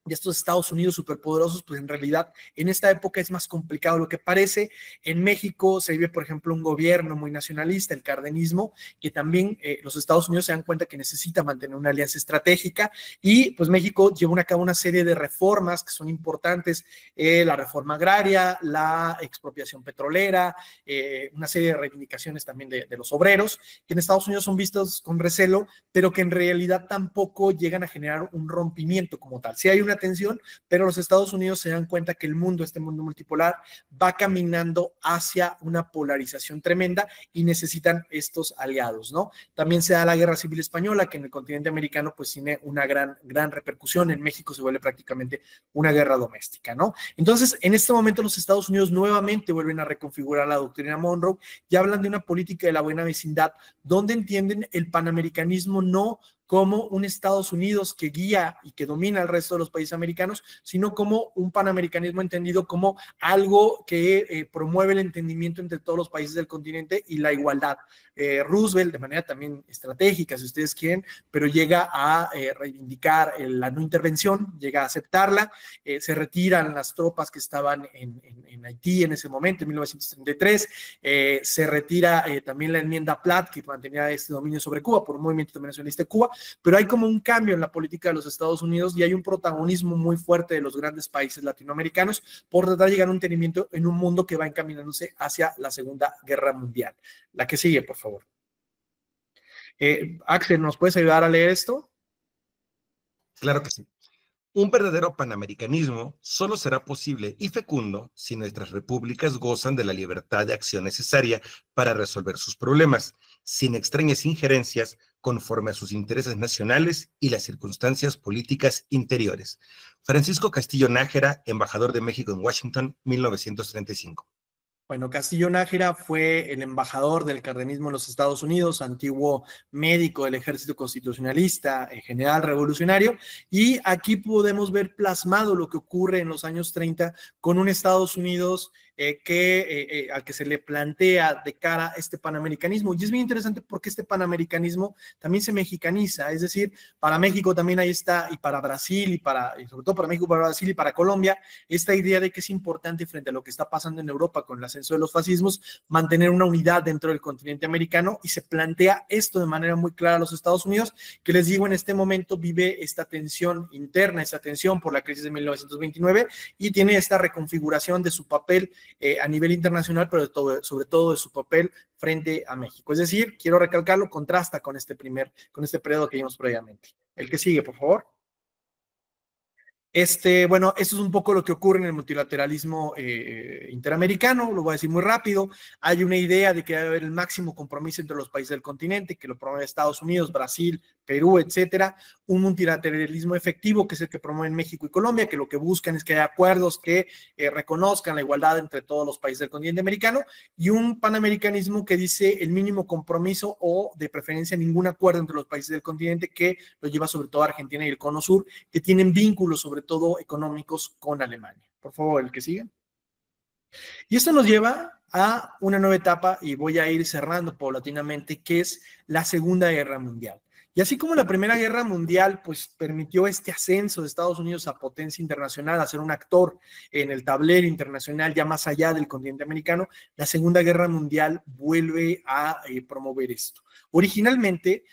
de estos Estados Unidos superpoderosos, pues en realidad en esta época es más complicado lo que parece. En México se vive, por ejemplo, un gobierno muy nacionalista, el cardenismo, que también los Estados Unidos se dan cuenta que necesita mantener una alianza estratégica, y pues México lleva a cabo una serie de reformas que son importantes, la reforma agraria, la expropiación petrolera, una serie de reivindicaciones también de los obreros, que en Estados Unidos son vistos con recelo, pero que en realidad tampoco llegan a generar un rompimiento como tal. Sí hay una tensión, pero los Estados Unidos se dan cuenta que el mundo, este mundo multipolar, va caminando hacia una polarización tremenda y necesitan estos aliados, ¿no? También se da la Guerra Civil Española, que en el continente americano pues tiene una gran repercusión. En México se vuelve prácticamente una guerra doméstica, ¿no? Entonces, en este momento los Estados Unidos nuevamente vuelven a reconfigurar la doctrina Monroe y hablan de una política de la buena vecindad, donde entienden el panamericanismo no como un Estados Unidos que guía y que domina el resto de los países americanos, sino como un panamericanismo entendido como algo que promueve el entendimiento entre todos los países del continente y la igualdad. Roosevelt, de manera también estratégica, si ustedes quieren, pero llega a reivindicar la no intervención, llega a aceptarla, se retiran las tropas que estaban en Haití en ese momento, en 1933, se retira también la enmienda Platt, que mantenía este dominio sobre Cuba por un movimiento internacionalista de Cuba, pero hay como un cambio en la política de los Estados Unidos y hay un protagonismo muy fuerte de los grandes países latinoamericanos por tratar de llegar a un entendimiento en un mundo que va encaminándose hacia la Segunda Guerra Mundial. La que sigue, por favor. Axel, ¿nos puedes ayudar a leer esto? Claro que sí. Un verdadero panamericanismo solo será posible y fecundo si nuestras repúblicas gozan de la libertad de acción necesaria para resolver sus problemas, sin extrañas injerencias conforme a sus intereses nacionales y las circunstancias políticas interiores. Francisco Castillo Nájera, embajador de México en Washington, 1935. Bueno, Castillo Nájera fue el embajador del cardenismo en los Estados Unidos, antiguo médico del Ejército Constitucionalista, general revolucionario, y aquí podemos ver plasmado lo que ocurre en los años 30 con un Estados Unidos al que se le plantea de cara a este panamericanismo. Y es bien interesante porque este panamericanismo también se mexicaniza, es decir, para México también ahí está, y para Brasil, y sobre todo para México, para Brasil y para Colombia, esta idea de que es importante frente a lo que está pasando en Europa con el ascenso de los fascismos, mantener una unidad dentro del continente americano, y se plantea esto de manera muy clara a los Estados Unidos, que les digo, en este momento vive esta tensión interna, esta tensión por la crisis de 1929, y tiene esta reconfiguración de su papel a nivel internacional, pero sobre todo de su papel frente a México. Es decir, quiero recalcarlo, contrasta con este periodo que vimos previamente. El que sigue, por favor. Bueno, esto es un poco lo que ocurre en el multilateralismo interamericano, lo voy a decir muy rápido. Hay una idea de que debe haber el máximo compromiso entre los países del continente, que lo promueve Estados Unidos, Brasil, Perú, etcétera. Un multilateralismo efectivo, que es el que promueven México y Colombia, que lo que buscan es que haya acuerdos que reconozcan la igualdad entre todos los países del continente americano, y un panamericanismo que dice el mínimo compromiso o de preferencia ningún acuerdo entre los países del continente, que lo lleva sobre todo a Argentina y el Cono Sur, que tienen vínculos sobre todo económicos con Alemania. Por favor, el que sigue. Y esto nos lleva a una nueva etapa, y voy a ir cerrando paulatinamente, que es la Segunda Guerra Mundial. Y así como la Primera Guerra Mundial pues permitió este ascenso de Estados Unidos a potencia internacional, a ser un actor en el tablero internacional ya más allá del continente americano, la Segunda Guerra Mundial vuelve a promover esto. Originalmente,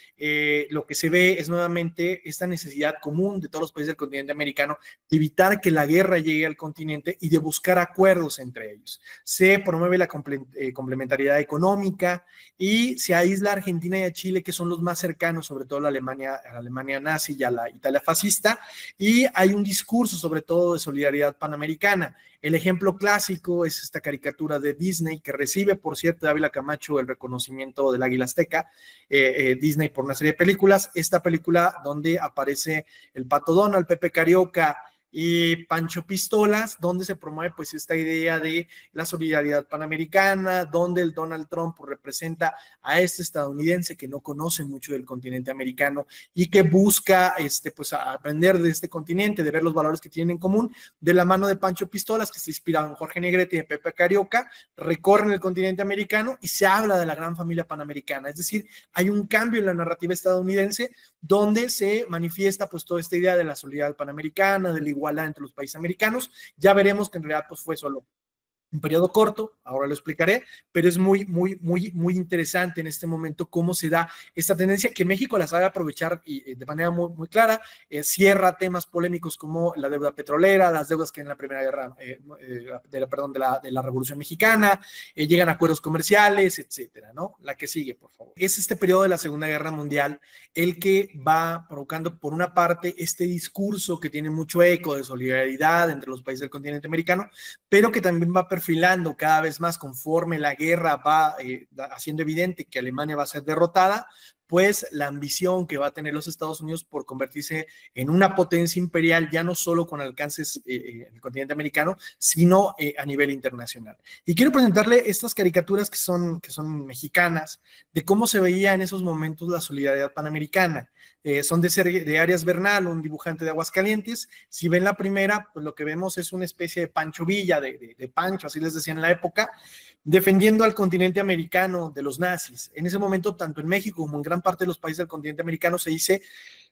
lo que se ve es nuevamente esta necesidad común de todos los países del continente americano de evitar que la guerra llegue al continente y de buscar acuerdos entre ellos. Se promueve la complementariedad económica y se aísla a Argentina y a Chile, que son los más cercanos, sobre todo a la Alemania nazi y a la Italia fascista, y hay un discurso sobre todo de solidaridad panamericana. El ejemplo clásico es esta caricatura de Disney, que recibe, por cierto, de Ávila Camacho el reconocimiento del Águila Azteca, Disney, por una serie de películas. Esta película donde aparece el Pato Donald, Pepe Carioca, y Pancho Pistolas, donde se promueve pues esta idea de la solidaridad panamericana, donde el Donald Trump pues, representa a este estadounidense que no conoce mucho del continente americano y que busca pues aprender de este continente, de ver los valores que tienen en común, de la mano de Pancho Pistolas, que se inspira en Jorge Negrete y en Pepe Carioca, recorren el continente americano y se habla de la gran familia panamericana, es decir, hay un cambio en la narrativa estadounidense donde se manifiesta pues toda esta idea de la solidaridad panamericana, de la igualdad entre los países americanos. Ya veremos que en realidad pues fue solo un periodo corto, ahora lo explicaré, pero es muy interesante en este momento cómo se da esta tendencia que México la sabe aprovechar y de manera muy clara, cierra temas polémicos como la deuda petrolera, las deudas que en la primera guerra, de la Revolución Mexicana, llegan a acuerdos comerciales, etcétera, ¿no? La que sigue, por favor. Es este periodo de la Segunda Guerra Mundial el que va provocando, por una parte, este discurso que tiene mucho eco de solidaridad entre los países del continente americano, pero que también va perfilando cada vez más conforme la guerra va haciendo evidente que Alemania va a ser derrotada, pues la ambición que va a tener los Estados Unidos por convertirse en una potencia imperial, ya no solo con alcances en el continente americano, sino a nivel internacional. Y quiero presentarle estas caricaturas que son mexicanas, de cómo se veía en esos momentos la solidaridad panamericana. Son de Arias Bernal, un dibujante de Aguascalientes. Si ven la primera, pues lo que vemos es una especie de Pancho Villa, de Pancho, así les decían en la época, defendiendo al continente americano de los nazis. En ese momento, tanto en México como en gran parte de los países del continente americano, se dice,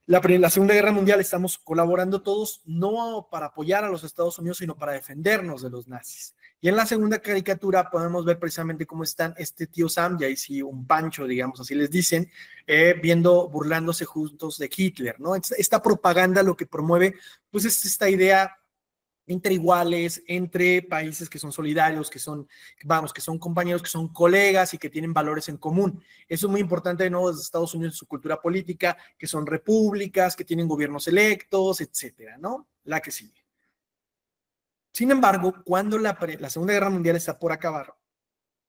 la Segunda Guerra Mundial estamos colaborando todos, no para apoyar a los Estados Unidos, sino para defendernos de los nazis. Y en la segunda caricatura podemos ver precisamente cómo están este tío Sam, y ahí sí un Pancho, digamos, así les dicen, burlándose juntos de Hitler, ¿no? Esta propaganda lo que promueve, pues es esta idea entre iguales, entre países que son solidarios, que son compañeros, que son colegas y que tienen valores en común. Eso es muy importante de nuevo desde Estados Unidos, su cultura política, que son repúblicas, que tienen gobiernos electos, etcétera, ¿no? La que sigue. Sin embargo, cuando la Segunda Guerra Mundial está por acabar,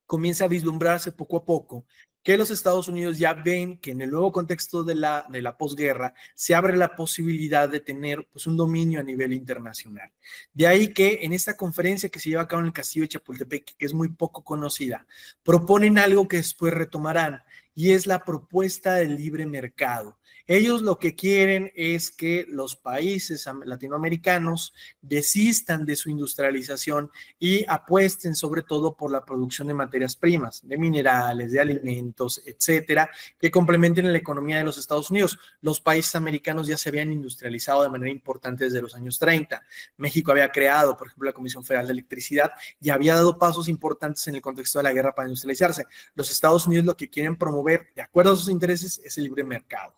comienza a vislumbrarse poco a poco que los Estados Unidos ya ven que en el nuevo contexto de la posguerra se abre la posibilidad de tener pues, un dominio a nivel internacional. De ahí que en esta conferencia que se lleva a cabo en el Castillo de Chapultepec, que es muy poco conocida, proponen algo que después retomarán, y es la propuesta del libre mercado. Ellos lo que quieren es que los países latinoamericanos desistan de su industrialización y apuesten sobre todo por la producción de materias primas, de minerales, de alimentos, etcétera, que complementen la economía de los Estados Unidos. Los países americanos ya se habían industrializado de manera importante desde los años 30. México había creado, por ejemplo, la Comisión Federal de Electricidad y había dado pasos importantes en el contexto de la guerra para industrializarse. Los Estados Unidos lo que quieren promover, de acuerdo a sus intereses, es el libre mercado.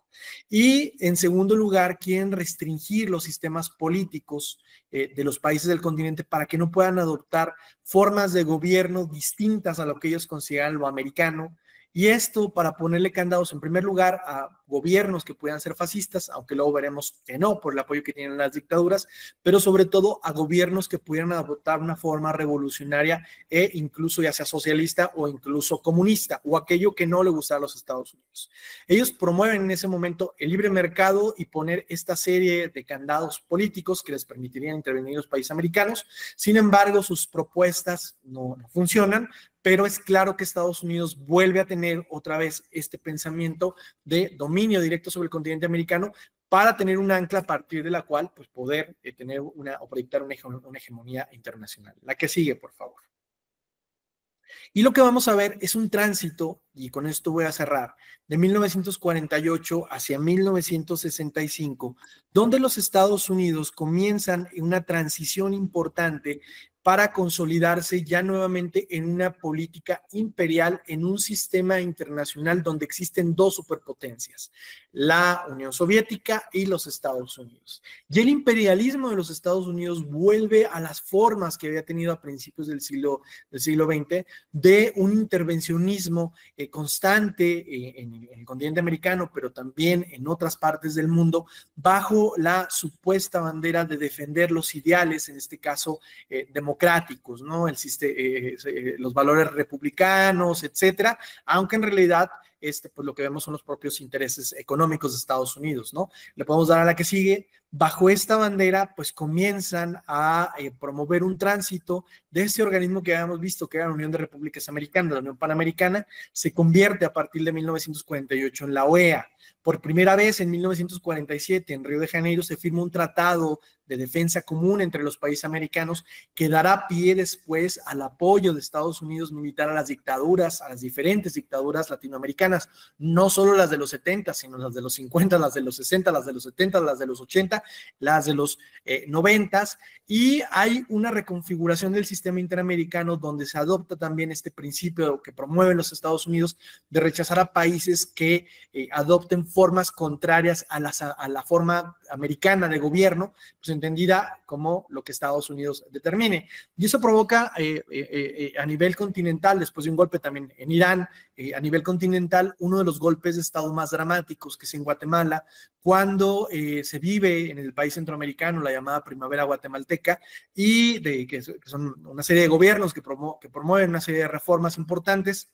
Y en segundo lugar, quieren restringir los sistemas políticos de los países del continente para que no puedan adoptar formas de gobierno distintas a lo que ellos consideran lo americano. Y esto para ponerle candados en primer lugar a gobiernos que puedan ser fascistas, aunque luego veremos que no por el apoyo que tienen las dictaduras, pero sobre todo a gobiernos que pudieran adoptar una forma revolucionaria e incluso ya sea socialista o incluso comunista o aquello que no le gusta a los Estados Unidos. Ellos promueven en ese momento el libre mercado y poner esta serie de candados políticos que les permitirían intervenir en los países americanos. Sin embargo, sus propuestas no funcionan, pero es claro que Estados Unidos vuelve a tener otra vez este pensamiento de dominio directo sobre el continente americano para tener un ancla a partir de la cual pues, poder tener o proyectar una hegemonía internacional. La que sigue, por favor. Y lo que vamos a ver es un tránsito, y con esto voy a cerrar, de 1948 hacia 1965, donde los Estados Unidos comienzan una transición importante para consolidarse ya nuevamente en una política imperial, en un sistema internacional donde existen dos superpotencias, la Unión Soviética y los Estados Unidos. Y el imperialismo de los Estados Unidos vuelve a las formas que había tenido a principios del siglo XX, de un intervencionismo constante en el continente americano, pero también en otras partes del mundo, bajo la supuesta bandera de defender los ideales, en este caso democráticos, ¿no? Los valores republicanos, etcétera, aunque en realidad pues lo que vemos son los propios intereses económicos de Estados Unidos, ¿no? Le podemos dar a la que sigue, Bajo esta bandera, pues comienzan a promover un tránsito de ese organismo que habíamos visto, que era la Unión de Repúblicas Americanas, la Unión Panamericana, se convierte a partir de 1948 en la OEA. Por primera vez en 1947, en Río de Janeiro, se firma un tratado de defensa común entre los países americanos que dará pie después al apoyo de Estados Unidos militar a las dictaduras, a las diferentes dictaduras latinoamericanas, no solo las de los 70, sino las de los 50, las de los 60, las de los 70, las de los 80, las de los 90, y hay una reconfiguración del sistema interamericano donde se adopta también este principio que promueven los Estados Unidos de rechazar a países que adopten formas contrarias a la forma americana de gobierno, pues entendida como lo que Estados Unidos determine. Y eso provoca a nivel continental, después de un golpe también en Irán, a nivel continental, uno de los golpes de Estado más dramáticos, que es en Guatemala, cuando se vive en el país centroamericano la llamada primavera guatemalteca, y que son una serie de gobiernos que promueven una serie de reformas importantes,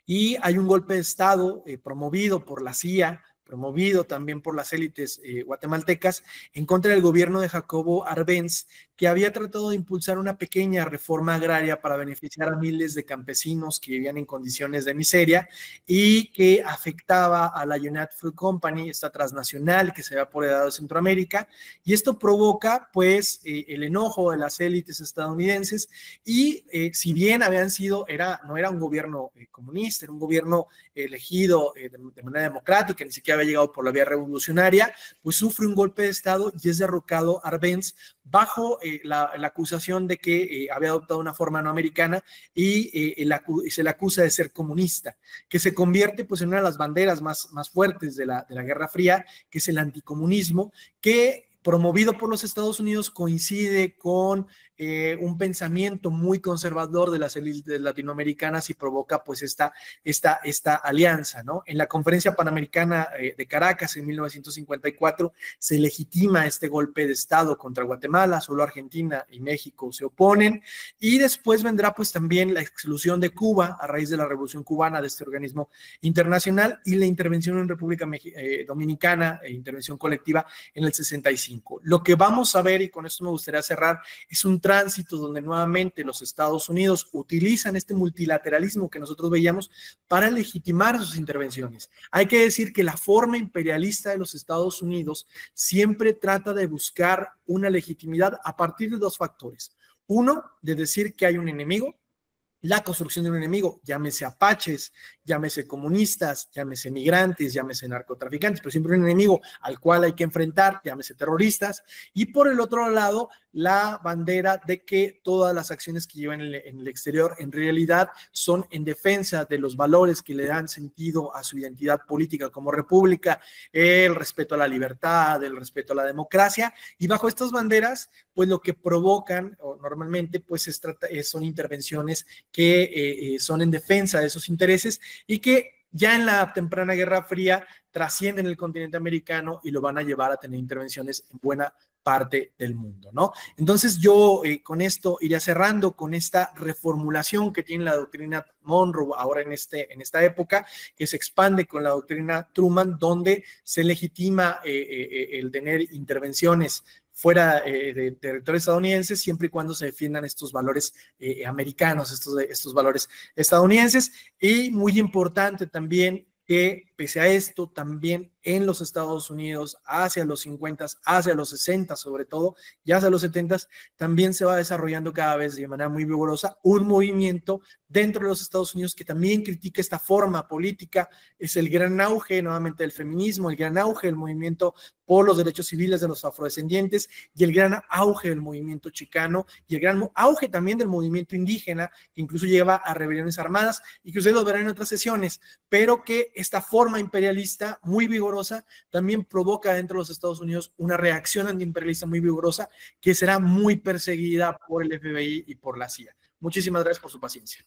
y hay un golpe de Estado promovido por la CIA, promovido también por las élites guatemaltecas, en contra del gobierno de Jacobo Arbenz, que había tratado de impulsar una pequeña reforma agraria para beneficiar a miles de campesinos que vivían en condiciones de miseria y que afectaba a la United Fruit Company, esta transnacional que se había apoderado de Centroamérica, y esto provoca pues el enojo de las élites estadounidenses y si bien habían sido, no era un gobierno comunista, era un gobierno elegido de manera democrática, ni siquiera había llegado por la vía revolucionaria, pues sufre un golpe de Estado y es derrocado Arbenz bajo la acusación de que había adoptado una forma no americana y se le acusa de ser comunista, que se convierte pues en una de las banderas más fuertes de la Guerra Fría, que es el anticomunismo, que promovido por los Estados Unidos coincide con un pensamiento muy conservador de las élites latinoamericanas y provoca pues esta alianza, ¿no? En la Conferencia Panamericana de Caracas en 1954 se legitima este golpe de Estado contra Guatemala, solo Argentina y México se oponen, y después vendrá pues también la exclusión de Cuba a raíz de la Revolución Cubana de este organismo internacional y la intervención en República Dominicana, intervención colectiva en el 65. Lo que vamos a ver, y con esto me gustaría cerrar, es un tránsito donde nuevamente los Estados Unidos utilizan este multilateralismo que nosotros veíamos para legitimar sus intervenciones. Hay que decir que la forma imperialista de los Estados Unidos siempre trata de buscar una legitimidad a partir de dos factores. Uno, de decir que hay un enemigo, la construcción de un enemigo, llámese apaches, llámese comunistas, llámese migrantes, llámese narcotraficantes, pero siempre un enemigo al cual hay que enfrentar, llámese terroristas, y por el otro lado, la bandera de que todas las acciones que llevan en el exterior en realidad son en defensa de los valores que le dan sentido a su identidad política como república, el respeto a la libertad, el respeto a la democracia, y bajo estas banderas, pues lo que provocan o normalmente pues son intervenciones que son en defensa de esos intereses y que ya en la temprana Guerra Fría trascienden el continente americano y lo van a llevar a tener intervenciones en buena parte del mundo, ¿no? Entonces yo con esto iría cerrando con esta reformulación que tiene la doctrina Monroe ahora en esta época, que se expande con la doctrina Truman, donde se legitima el tener intervenciones fuera de territorio estadounidense, siempre y cuando se defiendan estos valores americanos, estos valores estadounidenses. Y muy importante también que pese a esto, también en los Estados Unidos, hacia los 50, hacia los 60 sobre todo, y hacia los 70, también se va desarrollando cada vez de manera muy vigorosa un movimiento dentro de los Estados Unidos que también critica esta forma política. Es el gran auge nuevamente del feminismo, el gran auge del movimiento por los derechos civiles de los afrodescendientes y el gran auge del movimiento chicano y el gran auge también del movimiento indígena, que incluso lleva a rebeliones armadas y que ustedes lo verán en otras sesiones, pero que esta forma imperialista muy vigorosa también provoca dentro de los Estados Unidos una reacción antiimperialista muy vigorosa que será muy perseguida por el FBI y por la CIA. Muchísimas gracias por su paciencia.